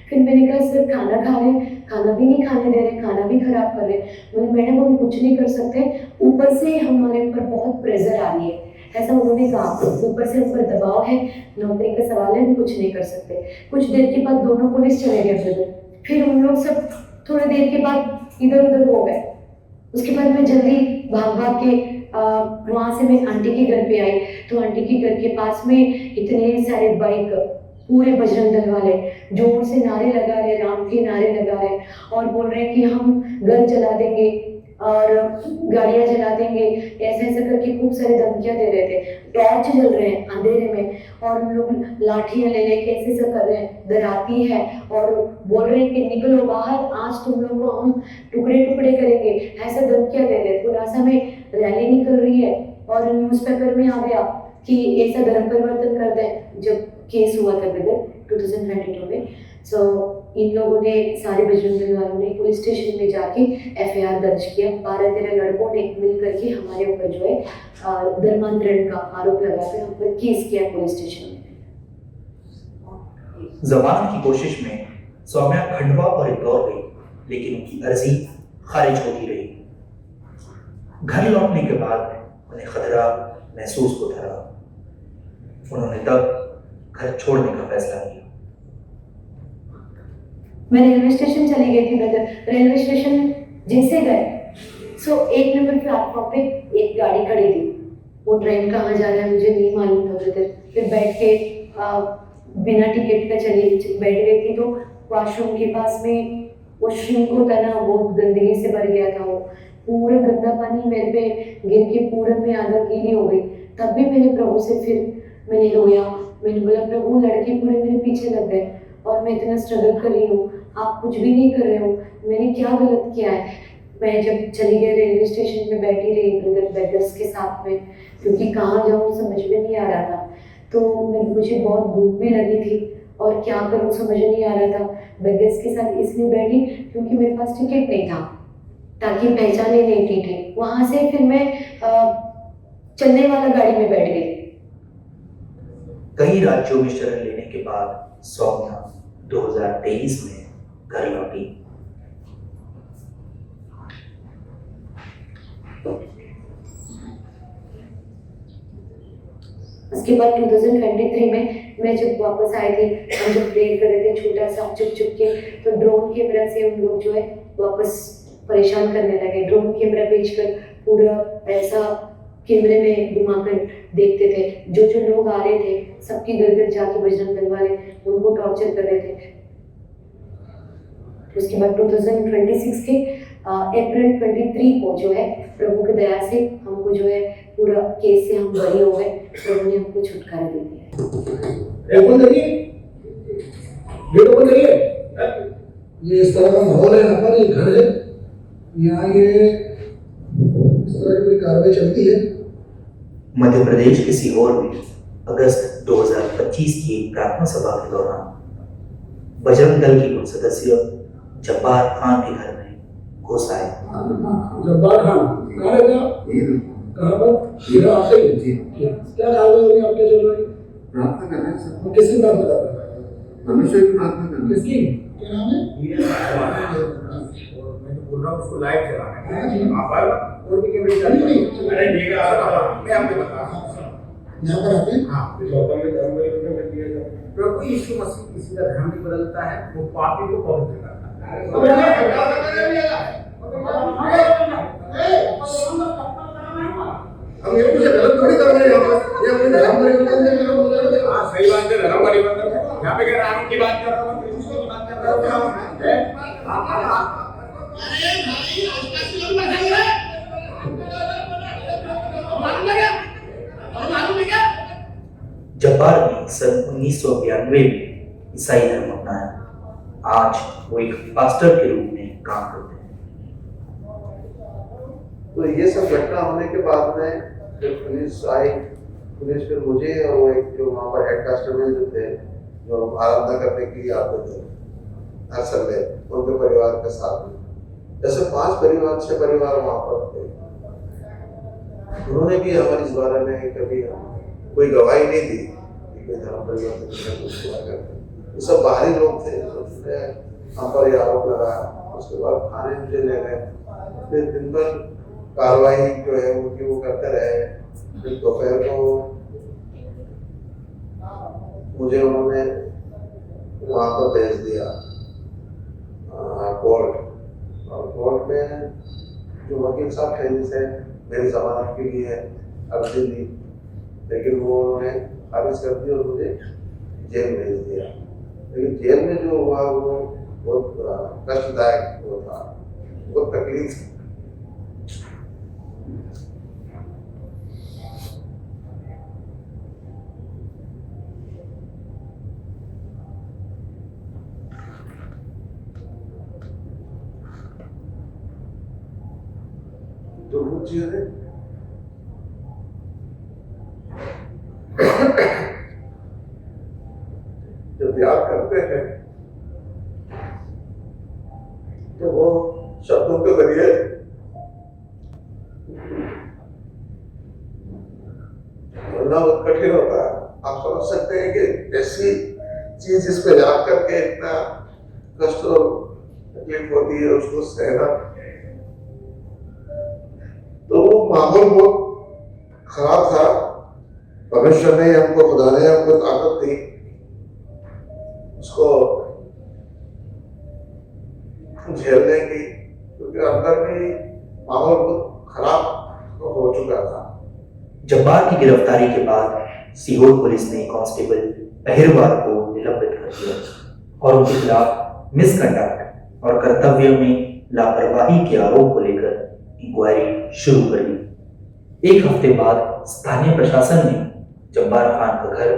फिर मैंने कहा सर खाना खा रहे हैं, खाना भी नहीं खाने दे रहे, खाना भी खराब कर रहे हैं। बोले मैडम हम कुछ नहीं कर सकते, ऊपर से हमारे ऊपर बहुत प्रेशर आ रही है, ऐसा उन्होंने कहा। ऊपर से ऊपर दबाव है, नौकरी का सवाल है, हम कुछ नहीं कर सकते। कुछ देर के बाद दोनों पुलिस चले गए ब्रदर। फिर उन लोग सब थोड़ी देर के बाद इधर उधर हो गए। उसके बाद मैं जल्दी भाग के वहाँ से मैं आंटी के घर पे आई। तो आंटी के घर के पास में इतने सारे बाइक, पूरे बजरंग दल वाले जोर से नारे लगा रहे, राम के नारे लगा रहे और बोल रहे हैं कि हम घर जला देंगे और गाड़ियाँ जला देंगे, ऐसे ऐसे करके खूब सारी धमकियाँ दे रहे थे। टॉर्च जल रहे हैं अंधेरे में और उन लोग लाठियाँ ले लेके ऐसे ऐसे कर रहे हैं, डराती है और बोल रहे हैं कि निकलो बाहर, आज तुम लोग को हम टुकड़े टुकड़े करेंगे, ऐसा धमकियाँ दे रहे थे। पुलासा में रैली निकल रही है और न्यूज़पेपर में आ गया कि ऐसा धर्म परिवर्तन कर दें, जब केस हुआ था ब्रदर 2022 में। सो इन लोगों ने, सारे बजरंग दल वालों ने पुलिस स्टेशन में जाके एफआईआर दर्ज किया। 12-13 लड़कों ने मिल करके हमारे ऊपर जो है धर्मांतरण का आरोप लगाकर हम पर केस किया पुलिस स्टेशन में। जमानत की कोशिश में सौम्या खंडवा और इंदौर गई, लेकिन उनकी अर्जी खारिज होती रही। घर लौटने के बाद उन्हें खतरा महसूस होता रहा। उन्होंने तब घर छोड़ने का फैसला किया। मैं रेलवे स्टेशन चली गई थी ब्रदर। रेलवे स्टेशन जैसे गए, सो 1 नंबर प्लेटफॉर्म पे एक गाड़ी खड़ी थी। वो ट्रेन कहाँ जा रहा है मुझे नहीं मालूम था ब्रदर। फिर बैठ के बिना टिकट का बैठ गई थी। तो वॉशरूम के पास में वॉशरूम होता ना, बहुत गंदगी से भर गया था। वो पूरा गंदा पानी मेरे पे गिर के पूरा में आधा गीली हो गई। तब भी मैंने प्रभु से फिर मैंने रोया, मैंने बोला प्रभु लड़के पूरे मेरे पीछे लग गए और मैं इतना स्ट्रगल कर रही हूँ, आप कुछ भी नहीं कर रहे हो, मैंने क्या गलत किया है। मैं जब चली गई रेलवे स्टेशन पे बैठी रही ब्रदर बेगर्स के साथ में, क्योंकि कहाँ जाऊँ समझ में नहीं आ रहा था। तो मुझे बहुत भूख भी लगी थी और क्या करूँ समझ नहीं आ रहा था। बेगर्स के साथ इसलिए बैठी क्योंकि मेरे पास टिकट नहीं था, ताकि पहचाने नहीं टीटी। वहाँ से फिर मैं चलने वाला गाड़ी में बैठ गई। कई राज्यों में शरण लेने के बाद सौम्या 2023 में घर लौटी। उसके बाद 2023 में मैं जब वापस आई थी, हम जब प्रे कर रहे थे छोटा सा चुप चुप के, तो ड्रोन कैमरा से उन लोग जो है वापस परेशान करने लगे। ड्रोन कैमरा भेजकर पूरा ऐसा कैमरे में घुमाकर देखते थे। जो लोग आ रहे थे सबके घर घर जाके बजरंग दल वाले उनको टॉर्चर कर रहे थे। उसके बाद 2026 के अप्रैल 23 को जो है प्रभु की दया से हमको जो है पूरा केस से हम बरी हो गए। प्रभु ने हमको छुटकारा दे दिया। ये इस तरह का माहौल है यहाँ पर, ये घर है, यहाँ ये इस तरह की कोई कार्रवाई चलती है। मध्य प्रदेश के सीहोर में अगस्त 2025 की एक प्रार्थना सभा के दौरान बजरंग दल के कुछ सदस्य जब्बार खान के घर में घुस आए। जब्बार खान कहाँ है? कहाँ पर? इधर आते ही क्या कार्रवाई होगी आपके चल रही? प्रार्थना कर रहे हैं सर। किसकी प्रार्थना कर रहे हैं? परमेश्वर की प्रार्थना कर रहे हैं। किसकी? क्या नाम है? मैं तो बोल रहा हूँ उसको लाइव चलाना है। आप आए और भी कैमरे चलाते हैं। अरे ठीक है, मैं आपको बता रहा हूँ। यहाँ पर आते हैं? हाँ, में धर्म परिवर्तन कर दिया जाए। प्रभु यीशु मसीह किसी का धर्म नहीं बदलता है, वो पापी को पवित्र करता है। हम ये कुछ गलत थोड़ी कर रहे हैं यहाँ पर। ये अपने धर्म परिवर्तन से हाँ, सही बात है, धर्म परिवर्तन यहाँ पे राम की बात कर रहा हूँ, कृष्ण की बात कर रहा हूँ। अरे भाई आसपास लोग बैठे हैं, मालूम है क्या? जब्बार ने सन 1992 में ईसाई धर्म अपनाया। आज वो एक पास्टर के रूप में काम करते हैं। तो ये सब घटना होने के बाद में जब पुलिस आई, पुलिस फिर मुझे और वो एक जो वहाँ पर हेड कांस्टेबल जो थे, जो आराधना करने के लिए आते थे हर संडे, उनके परिवार के साथ में, जैसे 5 परिवार 6 परिवार वहाँ पर थे। उन्होंने भी हमारे इस बारे में कभी कोई गवाही नहीं दी कि कोई धर्म परिवर्तन की कुछ हुआ करते। ये सब बाहरी लोग थे, उसने हम पर ये आरोप लगाया। उसके बाद थाने मुझे ले गए, फिर दिन भर कार्रवाई जो है उनकी वो करते रहे। फिर दोपहर को मुझे उन्होंने वहाँ पर भेज दिया कोर्ट, और कोर्ट में जो वकील साहब थे जिसे मेरी जमानत के लिए अर्जी दी, लेकिन वो उन्होंने खारिज कर दी और मुझे जेल भेज दिया। लेकिन जेल में जो हुआ वो बहुत कष्टदायक वो था, बहुत तकलीफ थी। तो वो चीजें जब याद करते हैं तो वो शब्दों के जरिए बोलना बहुत कठिन होता है। आप समझ सकते हैं कि ऐसी चीज जिसको याद करके इतना कष्ट और तकलीफ होती है उसको सहना, तो वो माहौल बहुत खराब था। परमेश्वर ने हमको, खुदा ने हमको ताकत दी उसको झेलने की, क्योंकि अंदर भी माहौल बहुत खराब हो चुका था। जब्बार की गिरफ्तारी के बाद सीहोर पुलिस ने कांस्टेबल अहिरवार को निलंबित कर दिया और उनके खिलाफ मिसकंडक्ट और कर्तव्य में लापरवाही के आरोप को लेकर इंक्वायरी शुरू कर दी। एक हफ्ते बाद स्थानीय प्रशासन ने जब्बार खान का घर,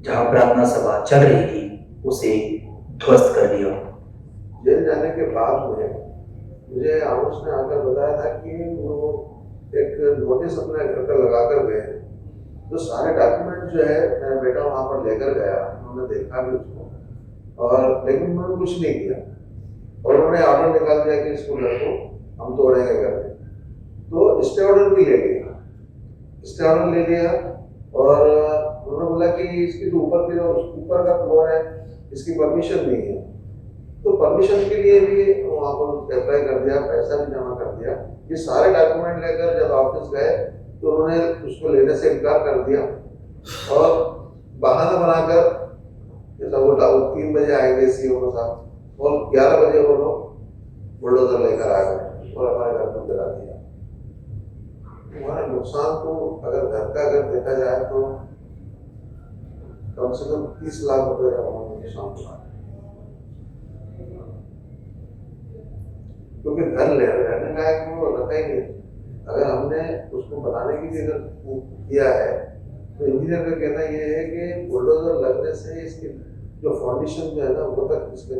जहां प्रार्थना सभा चल रही थी, उसे ध्वस्त कर दिया। जेल जाने के बाद मुझे आमुस ने आकर बताया था कि वो एक नोटिस अपने घर पर लगा कर गए, तो सारे डॉक्यूमेंट जो है मेरा बेटा वहाँ पर लेकर गया, उन्होंने देखा भी उसको, और लेकिन उन्होंने कुछ नहीं किया और उन्होंने ऑर्डर निकाल दिया कि इसको घर को हम तोड़ेंगे करके। तो स्टे ऑर्डर भी ले लिया, स्टे ऑर्डर ले लिया और उन्होंने बोला कि इसकी जो ऊपर का फ्लोर है इसकी परमिशन नहीं है। तो परमिशन के लिए भी वहाँ पर अप्लाई कर दिया, पैसा भी जमा कर दिया। ये सारे डॉक्यूमेंट लेकर जब ऑफिस गए तो उन्होंने उसको लेने से इनकार कर दिया और बहाना बनाकर, जैसा वो 3 बजे आएंगे सीओ के साथ और 11 बजे वो लोग बुलडोजर लेकर आ गए और हमारे घर को गिरा दिया। हमारा नुकसान तो अगर घर का अगर देखा जाए तो कम से कम 30 लाख रुपए का नुकसान हुआ, क्योंकि घर रहने लायक वो रखा ही नहीं। अगर हमने उसको बनाने के लिए अगर किया है तो इंजीनियर का कहना ये है कि बुलडोजर लगने से इसकी जो फाउंडेशन जो है ना वो तक इसमें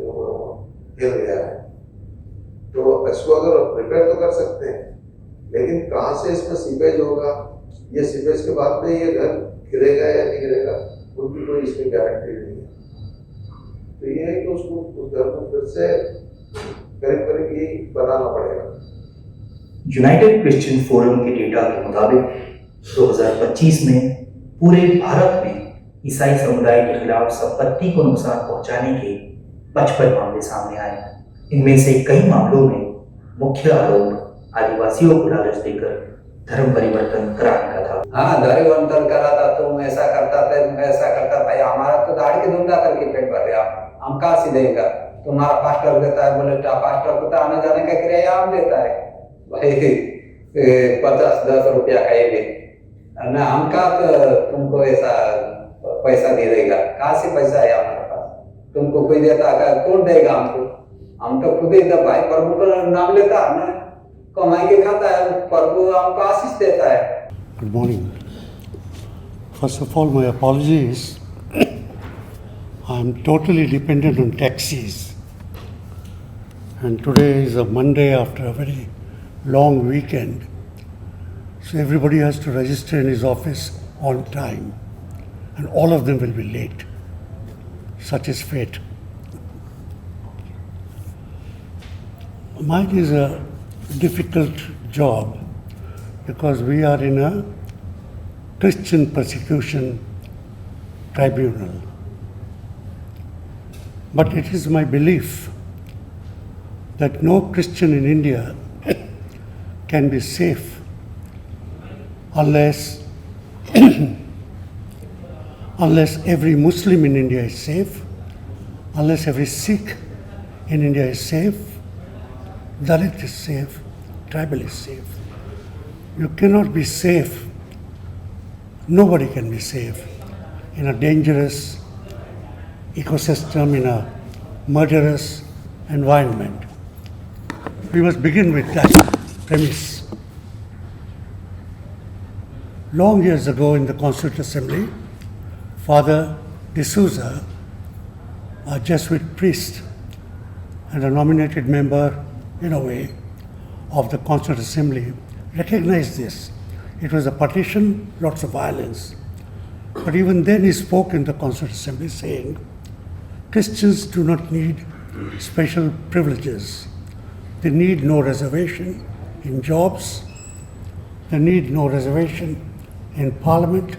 हिल गया है। तो इसको अगर रिपेयर तो कर सकते हैं, लेकिन कहाँ से इसमें सीपेज होगा, ये सीपेज के बाद में ये घर गिरेगा या नहीं गिरेगा, उनकी कोई इसमें गारंटी नहीं है। तो ये है कि उसको उस घर को फिर से करीब ही बनाना पड़ेगा। यूनाइटेड क्रिश्चियन फोरम के डेटा के मुताबिक 2025 में पूरे भारत में ईसाई समुदाय के खिलाफ संपत्ति को नुकसान पहुंचाने के 55 मामले सामने आए। इनमें से कई मामलों में मुख्य आरोप आदिवासियों को लालच देकर धर्म परिवर्तन कराने का था। हाँ, धर्मांतरण करा था, तुम ऐसा करता था, तुम ऐसा करता था, हमारा तो दाढ़ी के धुंधा करके पेट भर गया, हम कहाँ से देगा? तुम्हारा पास्टर देता है, बोले पास्टर को तो आने जाने का किराया हम देता है भाई 50-10 रुपया का ये ना, हम कहा तो तुमको ऐसा पैसा दे देगा, कहाँ से पैसा है हमारे पास? तुमको कोई देता है, कौन देगा हमको? हम तो खुद ही तो भाई प्रभु का नाम लेता है ना, कमाई के खाता है, प्रभु हमको आशीष देता है। Good morning. First of all, my apologies. I'm totally dependent on taxis. And today is a Monday after a very long weekend. So everybody has to register in his office on time. And all of them will be late. Such is fate. Mine is a difficult job because we are in a Christian persecution tribunal. But it is my belief that no Christian in India can be safe unless every Muslim in India is safe, unless every Sikh in India is safe, Dalit is safe, tribal is safe. You cannot be safe, nobody can be safe in a dangerous ecosystem, in a murderous environment. We must begin with that premise. Long years ago in the Constituent Assembly, Father D'Souza, a Jesuit priest and a nominated member, in a way, of the Constituent Assembly, recognized this. It was a partition, lots of violence. But even then he spoke in the Constituent Assembly saying, Christians do not need special privileges. They need no reservation in jobs. They need no reservation in parliament.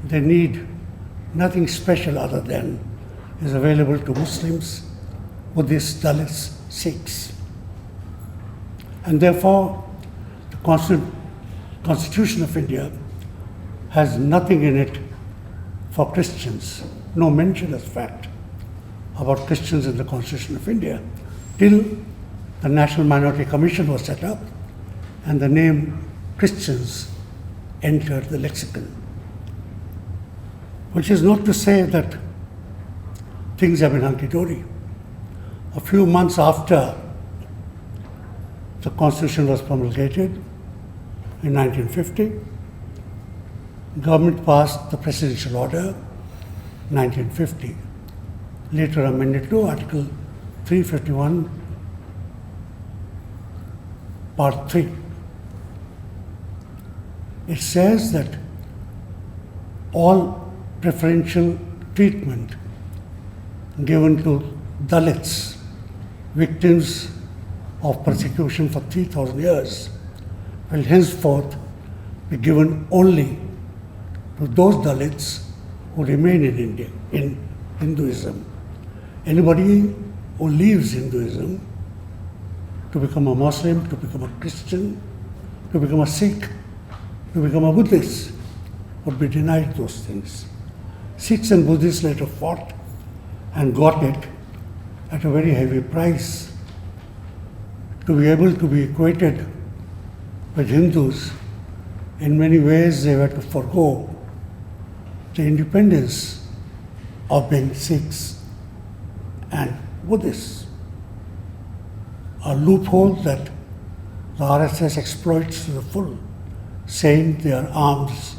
They need nothing special other than is available to Muslims, Buddhists, Dalits, Sikhs. And therefore, the Constitution of India has nothing in it for Christians. No mention, as fact, about Christians in the Constitution of India till the National Minority Commission was set up and the name Christians entered the lexicon. Which is not to say that things have been hunky-dory. A few months after the Constitution was promulgated in 1950, government passed the Presidential Order 1950, later amended to Article 351, Part 3. It says that all preferential treatment given to Dalits, victims of persecution for 3,000 years, will henceforth be given only to those Dalits who remain in India, in Hinduism. Anybody who leaves Hinduism to become a Muslim, to become a Christian, to become a Sikh, to become a Buddhist, would be denied those things. Sikhs and Buddhists later fought and got it at a very heavy price. To be able to be equated with Hindus, in many ways they were to forego the independence of being Sikhs and Buddhists. A loophole that the RSS exploits to the full, saying they are arms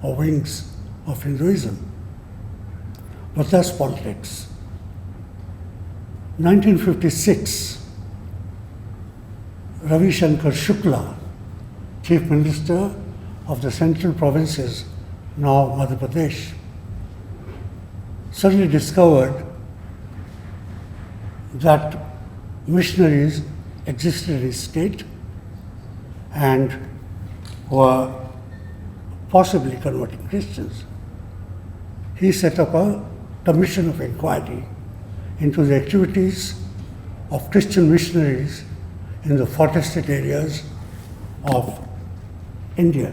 or wings of Hinduism. But that's politics. 1956, Ravi Shankar Shukla, Chief Minister of the Central Provinces, now Madhya Pradesh, suddenly discovered that missionaries existed in his state and were possibly converting Christians. He set up a commission of inquiry into the activities of Christian missionaries in the forested areas of India.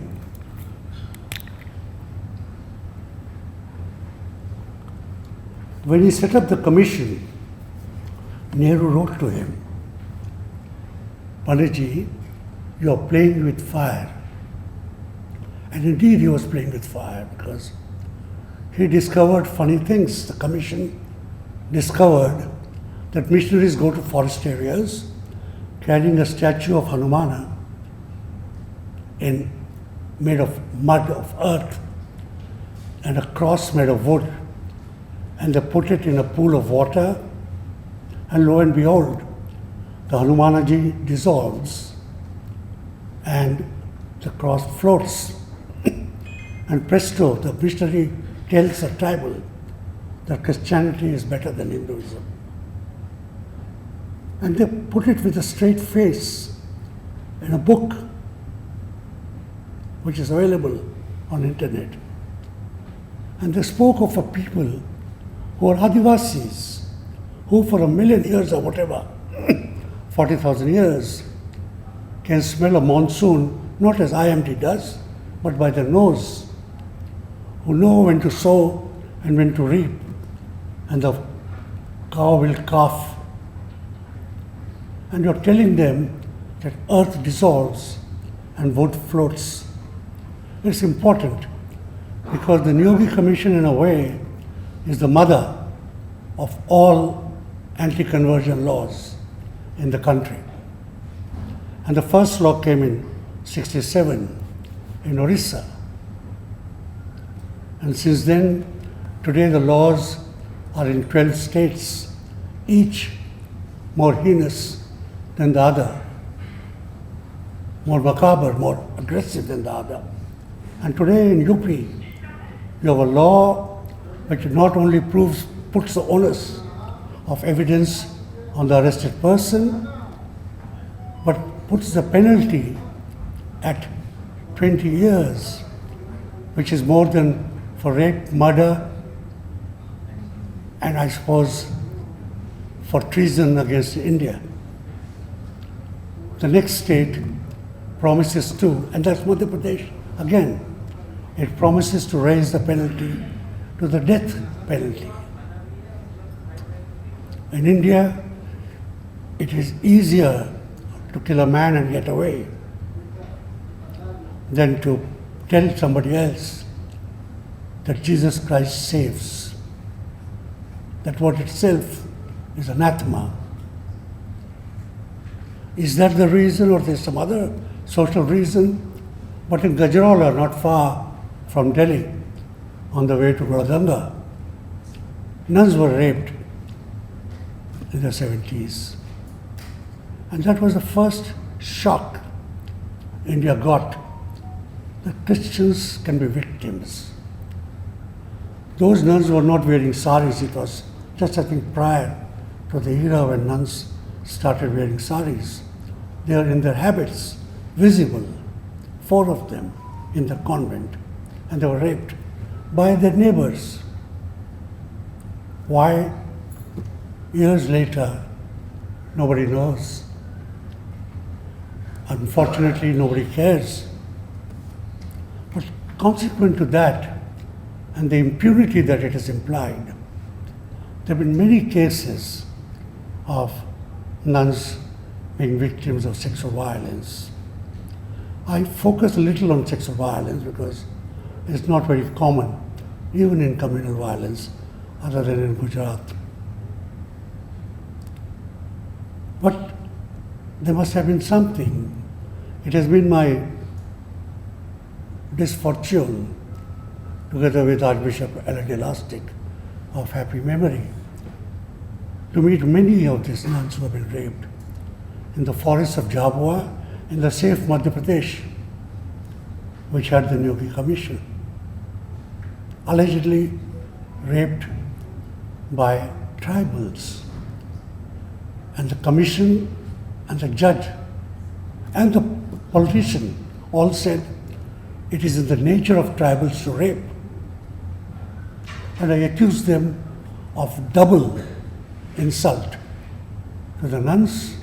When he set up the commission, Nehru wrote to him, Panditji, you are playing with fire. And indeed he was playing with fire because he discovered funny things. The commission discovered that missionaries go to forest areas carrying a statue of Hanumana made of mud, of earth, and a cross made of wood, and they put it in a pool of water, and lo and behold, the Hanumanaji dissolves and the cross floats. And presto, the missionary tells the tribal that Christianity is better than Hinduism. And they put it with a straight face in a book which is available on internet. And they spoke of a people who are Adivasis, who for 1,000,000 years or whatever, 40,000 years, can smell a monsoon, not as IMD does, but by the nose, who know when to sow and when to reap, and the cow will calf. And you're telling them that earth dissolves and wood floats. It's important because the Niyogi Commission, in a way, is the mother of all anti-conversion laws in the country. And the first law came in 1967 in Orissa. And since then, today the laws are in 12 states, each more heinous than the other, more macabre, more aggressive than the other. And today in UP, you have a law which not only puts the onus of evidence on the arrested person, but puts the penalty at 20 years, which is more than for rape, murder, and I suppose for treason against India. The next state promises to, and that's Madhya Pradesh, again, it promises to raise the penalty to the death penalty. In India, it is easier to kill a man and get away than to tell somebody else that Jesus Christ saves. That word itself is anathema. Is that the reason, or there's some other social reason? But in Gajraula, not far from Delhi, on the way to Ganga, nuns were raped in the 70s. And that was the first shock India got, that Christians can be victims. Those nuns were not wearing saris. It was just, I think, prior to the era when nuns started wearing saris. They are in their habits, visible, 4 of them in the convent, and they were raped by their neighbors. Why? Years later, nobody knows. Unfortunately, nobody cares. But consequent to that, and the impunity that it has implied, there have been many cases of nuns being victims of sexual violence. I focus a little on sexual violence because it's not very common, even in communal violence, other than in Gujarat. But there must have been something. It has been my misfortune, together with Archbishop L.D. Elastic of happy memory, to meet many of these nuns who have been raped in the forests of Jhabua, in the safe Madhya Pradesh, which had the Niyogi Commission, allegedly raped by tribals. And the commission and the judge and the politician all said it is in the nature of tribals to rape. And I accused them of double insult to the nuns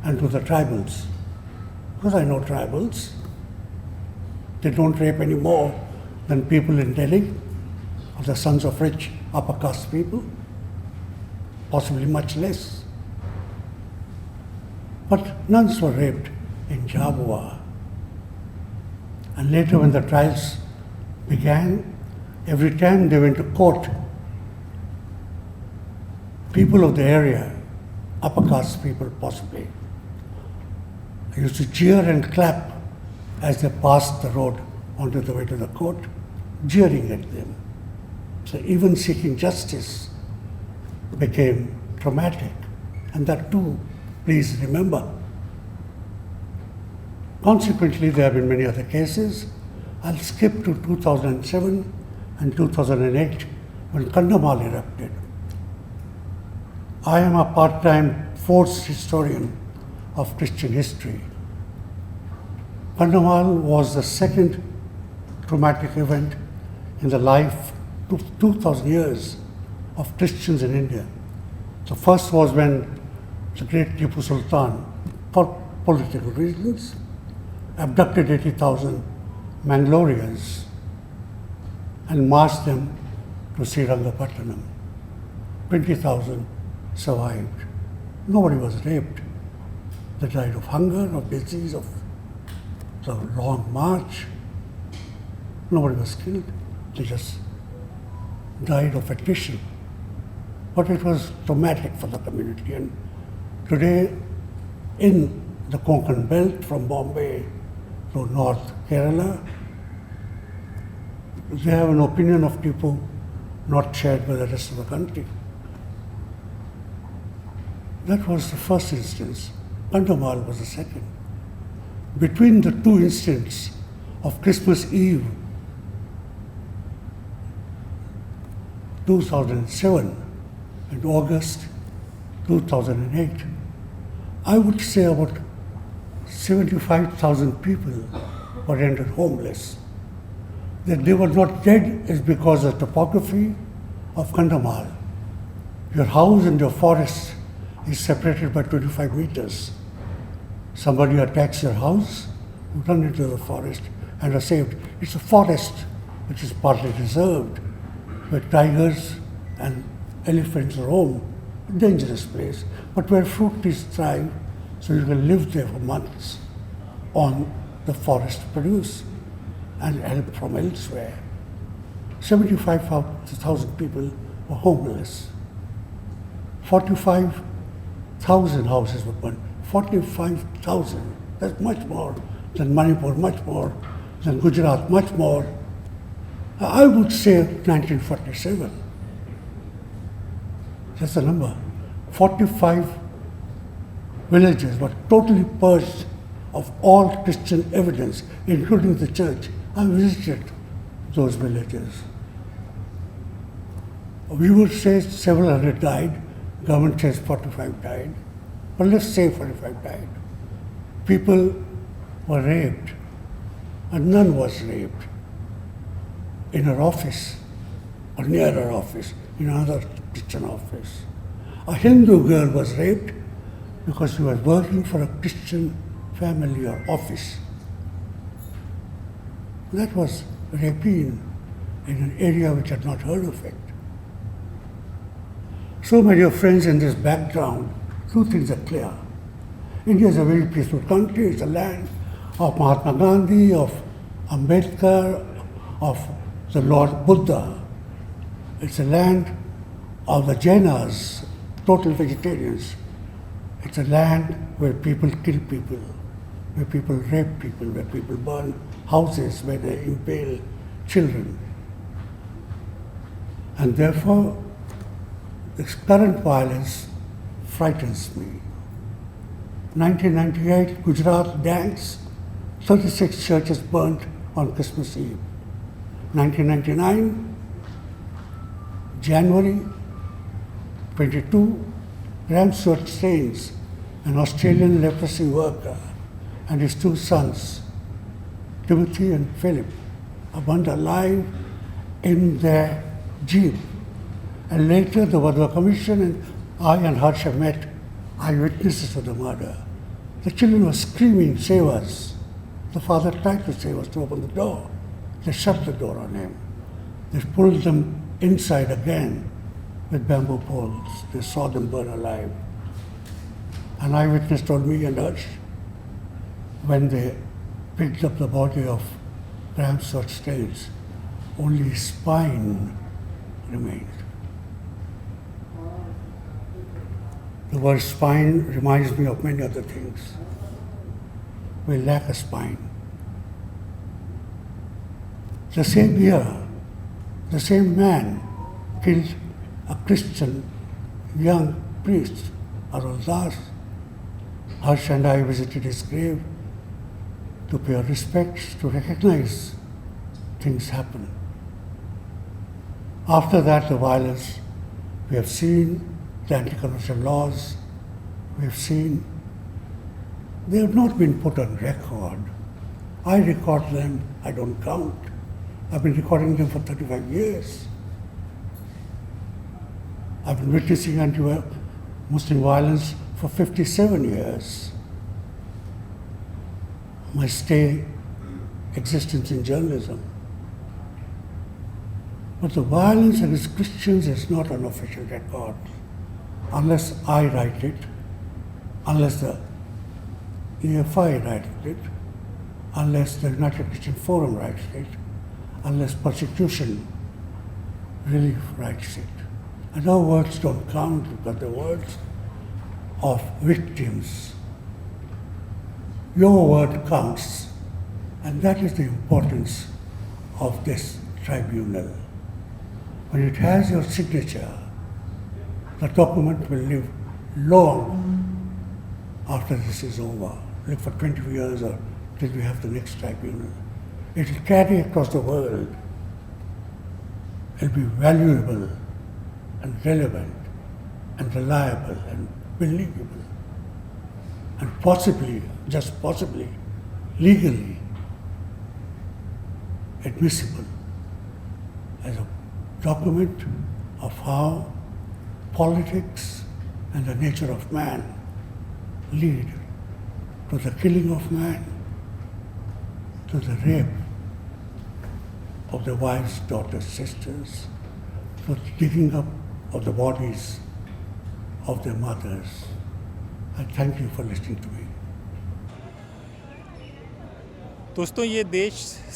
and to the tribals. Because I know tribals, they don't rape any more than people in Delhi or the sons of rich upper caste people, possibly much less. But nuns were raped in Jhabua. And later when the trials began, every time they went to court, people of the area, upper caste people possibly, used to jeer and clap as they passed the road onto the way to the court, jeering at them. So even seeking justice became traumatic. And that too, please remember. Consequently, there have been many other cases. I'll skip to 2007 and 2008 when Kandhamal erupted. I am a part-time forced historian of Christian history. Kandhamal was the second traumatic event in the life of 2,000 years of Christians in India. The first was when the great Tipu Sultan, for political reasons, abducted 80,000 Mangalorians and marched them to Srirangapatnam. 20,000 survived. Nobody was raped. They died of hunger, of disease, of the long march. Nobody was killed. They just died of attrition. But it was traumatic for the community. And today, in the Konkan belt from Bombay to North Kerala, they have an opinion of Tipu not shared by the rest of the country. That was the first instance. Kandhamal was the second. Between the two incidents of Christmas Eve 2007 and August 2008, I would say about 75,000 people were rendered homeless. That they were not dead is because of the topography of Kandhamal. Your house and your forest is separated by 25 meters. Somebody attacks your house, you run into the forest and are saved. It's a forest which is partly reserved, where tigers and elephants roam, a dangerous place, but where fruit trees thrive, so you can live there for months on the forest produce and help from elsewhere. 75,000 people were homeless. 45,000 houses were burned. 45,000. That's much more than Manipur, much more than Gujarat, much more. I would say 1947. That's the number. 45 villages were totally purged of all Christian evidence, including the church. I visited those villages. We would say several hundred died. Government says 45 died. But let's say 45 died. People were raped. A nun was raped in her office, or near her office, in another Christian office. A Hindu girl was raped because she was working for a Christian family or office. That was rapine in an area which had not heard of it. So, my dear friends, in this background, two things are clear. India is a very peaceful country. It's a land of Mahatma Gandhi, of Ambedkar, of the Lord Buddha. It's a land of the Jainas, total vegetarians. It's a land where people kill people, where people rape people, where people burn houses, where they impale children. And therefore, this current violence frightens me. 1998, Gujarat dance, 36 churches burnt on Christmas Eve. 1999, January 22, Graham Stuart Staines, an Australian leprosy worker, and his two sons, Timothy and Philip, are burned alive in their jeep. And later the Wadhwa Commission and I and Harsha met eyewitnesses of the murder. The children were screaming, "Save us." The father tried to save us, to open the door. They shut the door on him. They pulled them inside again with bamboo poles. They saw them burn alive. An eyewitness told me and Harsh, when they picked up the body of Graham Stuart Staines, only his spine remained. The word spine reminds me of many other things. We lack a spine. The same year, the same man killed a Christian young priest, Arul Das. Harsh and I visited his grave to pay our respects, to recognize things happen. After that, the violence, we have seen the anti-corruption laws, we have seen they have not been put on record. I record them, I don't count. I've been recording them for 35 years. I've been witnessing anti-Muslim violence for 57 years. My existence in journalism. But the violence against Christians is not an official record. Unless I write it, unless the EFI writes it, unless the United Christian Forum writes it, unless persecution relief writes it. And our words don't count because the words of victims. Your word counts. And that is the importance of this tribunal. When it has your signature, the document will live long after this is over, live for 20 years or till we have the next tribunal. It will carry across the world. It will be valuable and relevant and reliable and believable and possibly, just possibly, legally admissible as a document of how politics and the nature of man lead to the killing of man, to the rape of the wives, daughters, sisters, to the digging up of the bodies of their mothers. I thank you for listening to me. दोस्तों, ये देश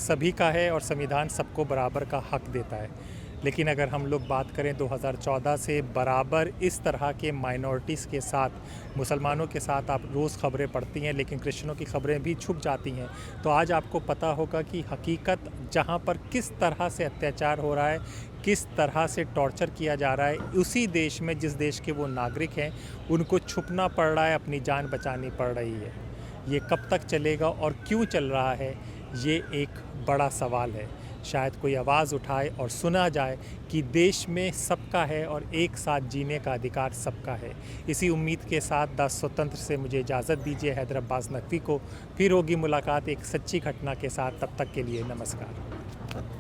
सभी का है और संविधान सबको बराबर का हक देता है। लेकिन अगर हम लोग बात करें 2014 से बराबर इस तरह के माइनॉरिटीज़ के साथ, मुसलमानों के साथ आप रोज़ खबरें पढ़ती हैं, लेकिन क्रिश्चियनों की खबरें भी छुप जाती हैं। तो आज आपको पता होगा कि हकीकत जहाँ पर किस तरह से अत्याचार हो रहा है, किस तरह से टॉर्चर किया जा रहा है, उसी देश में जिस देश के वो नागरिक हैं उनको छुपना पड़ रहा है, अपनी जान बचानी पड़ रही है। ये कब तक चलेगा और क्यों चल रहा है, ये एक बड़ा सवाल है। शायद कोई आवाज़ उठाए और सुना जाए कि देश में सबका है और एक साथ जीने का अधिकार सबका है। इसी उम्मीद के साथ द स्वतंत्र से मुझे इजाज़त दीजिए। हैदर अब्बास नकवी को फिर होगी मुलाकात एक सच्ची घटना के साथ। तब तक के लिए नमस्कार।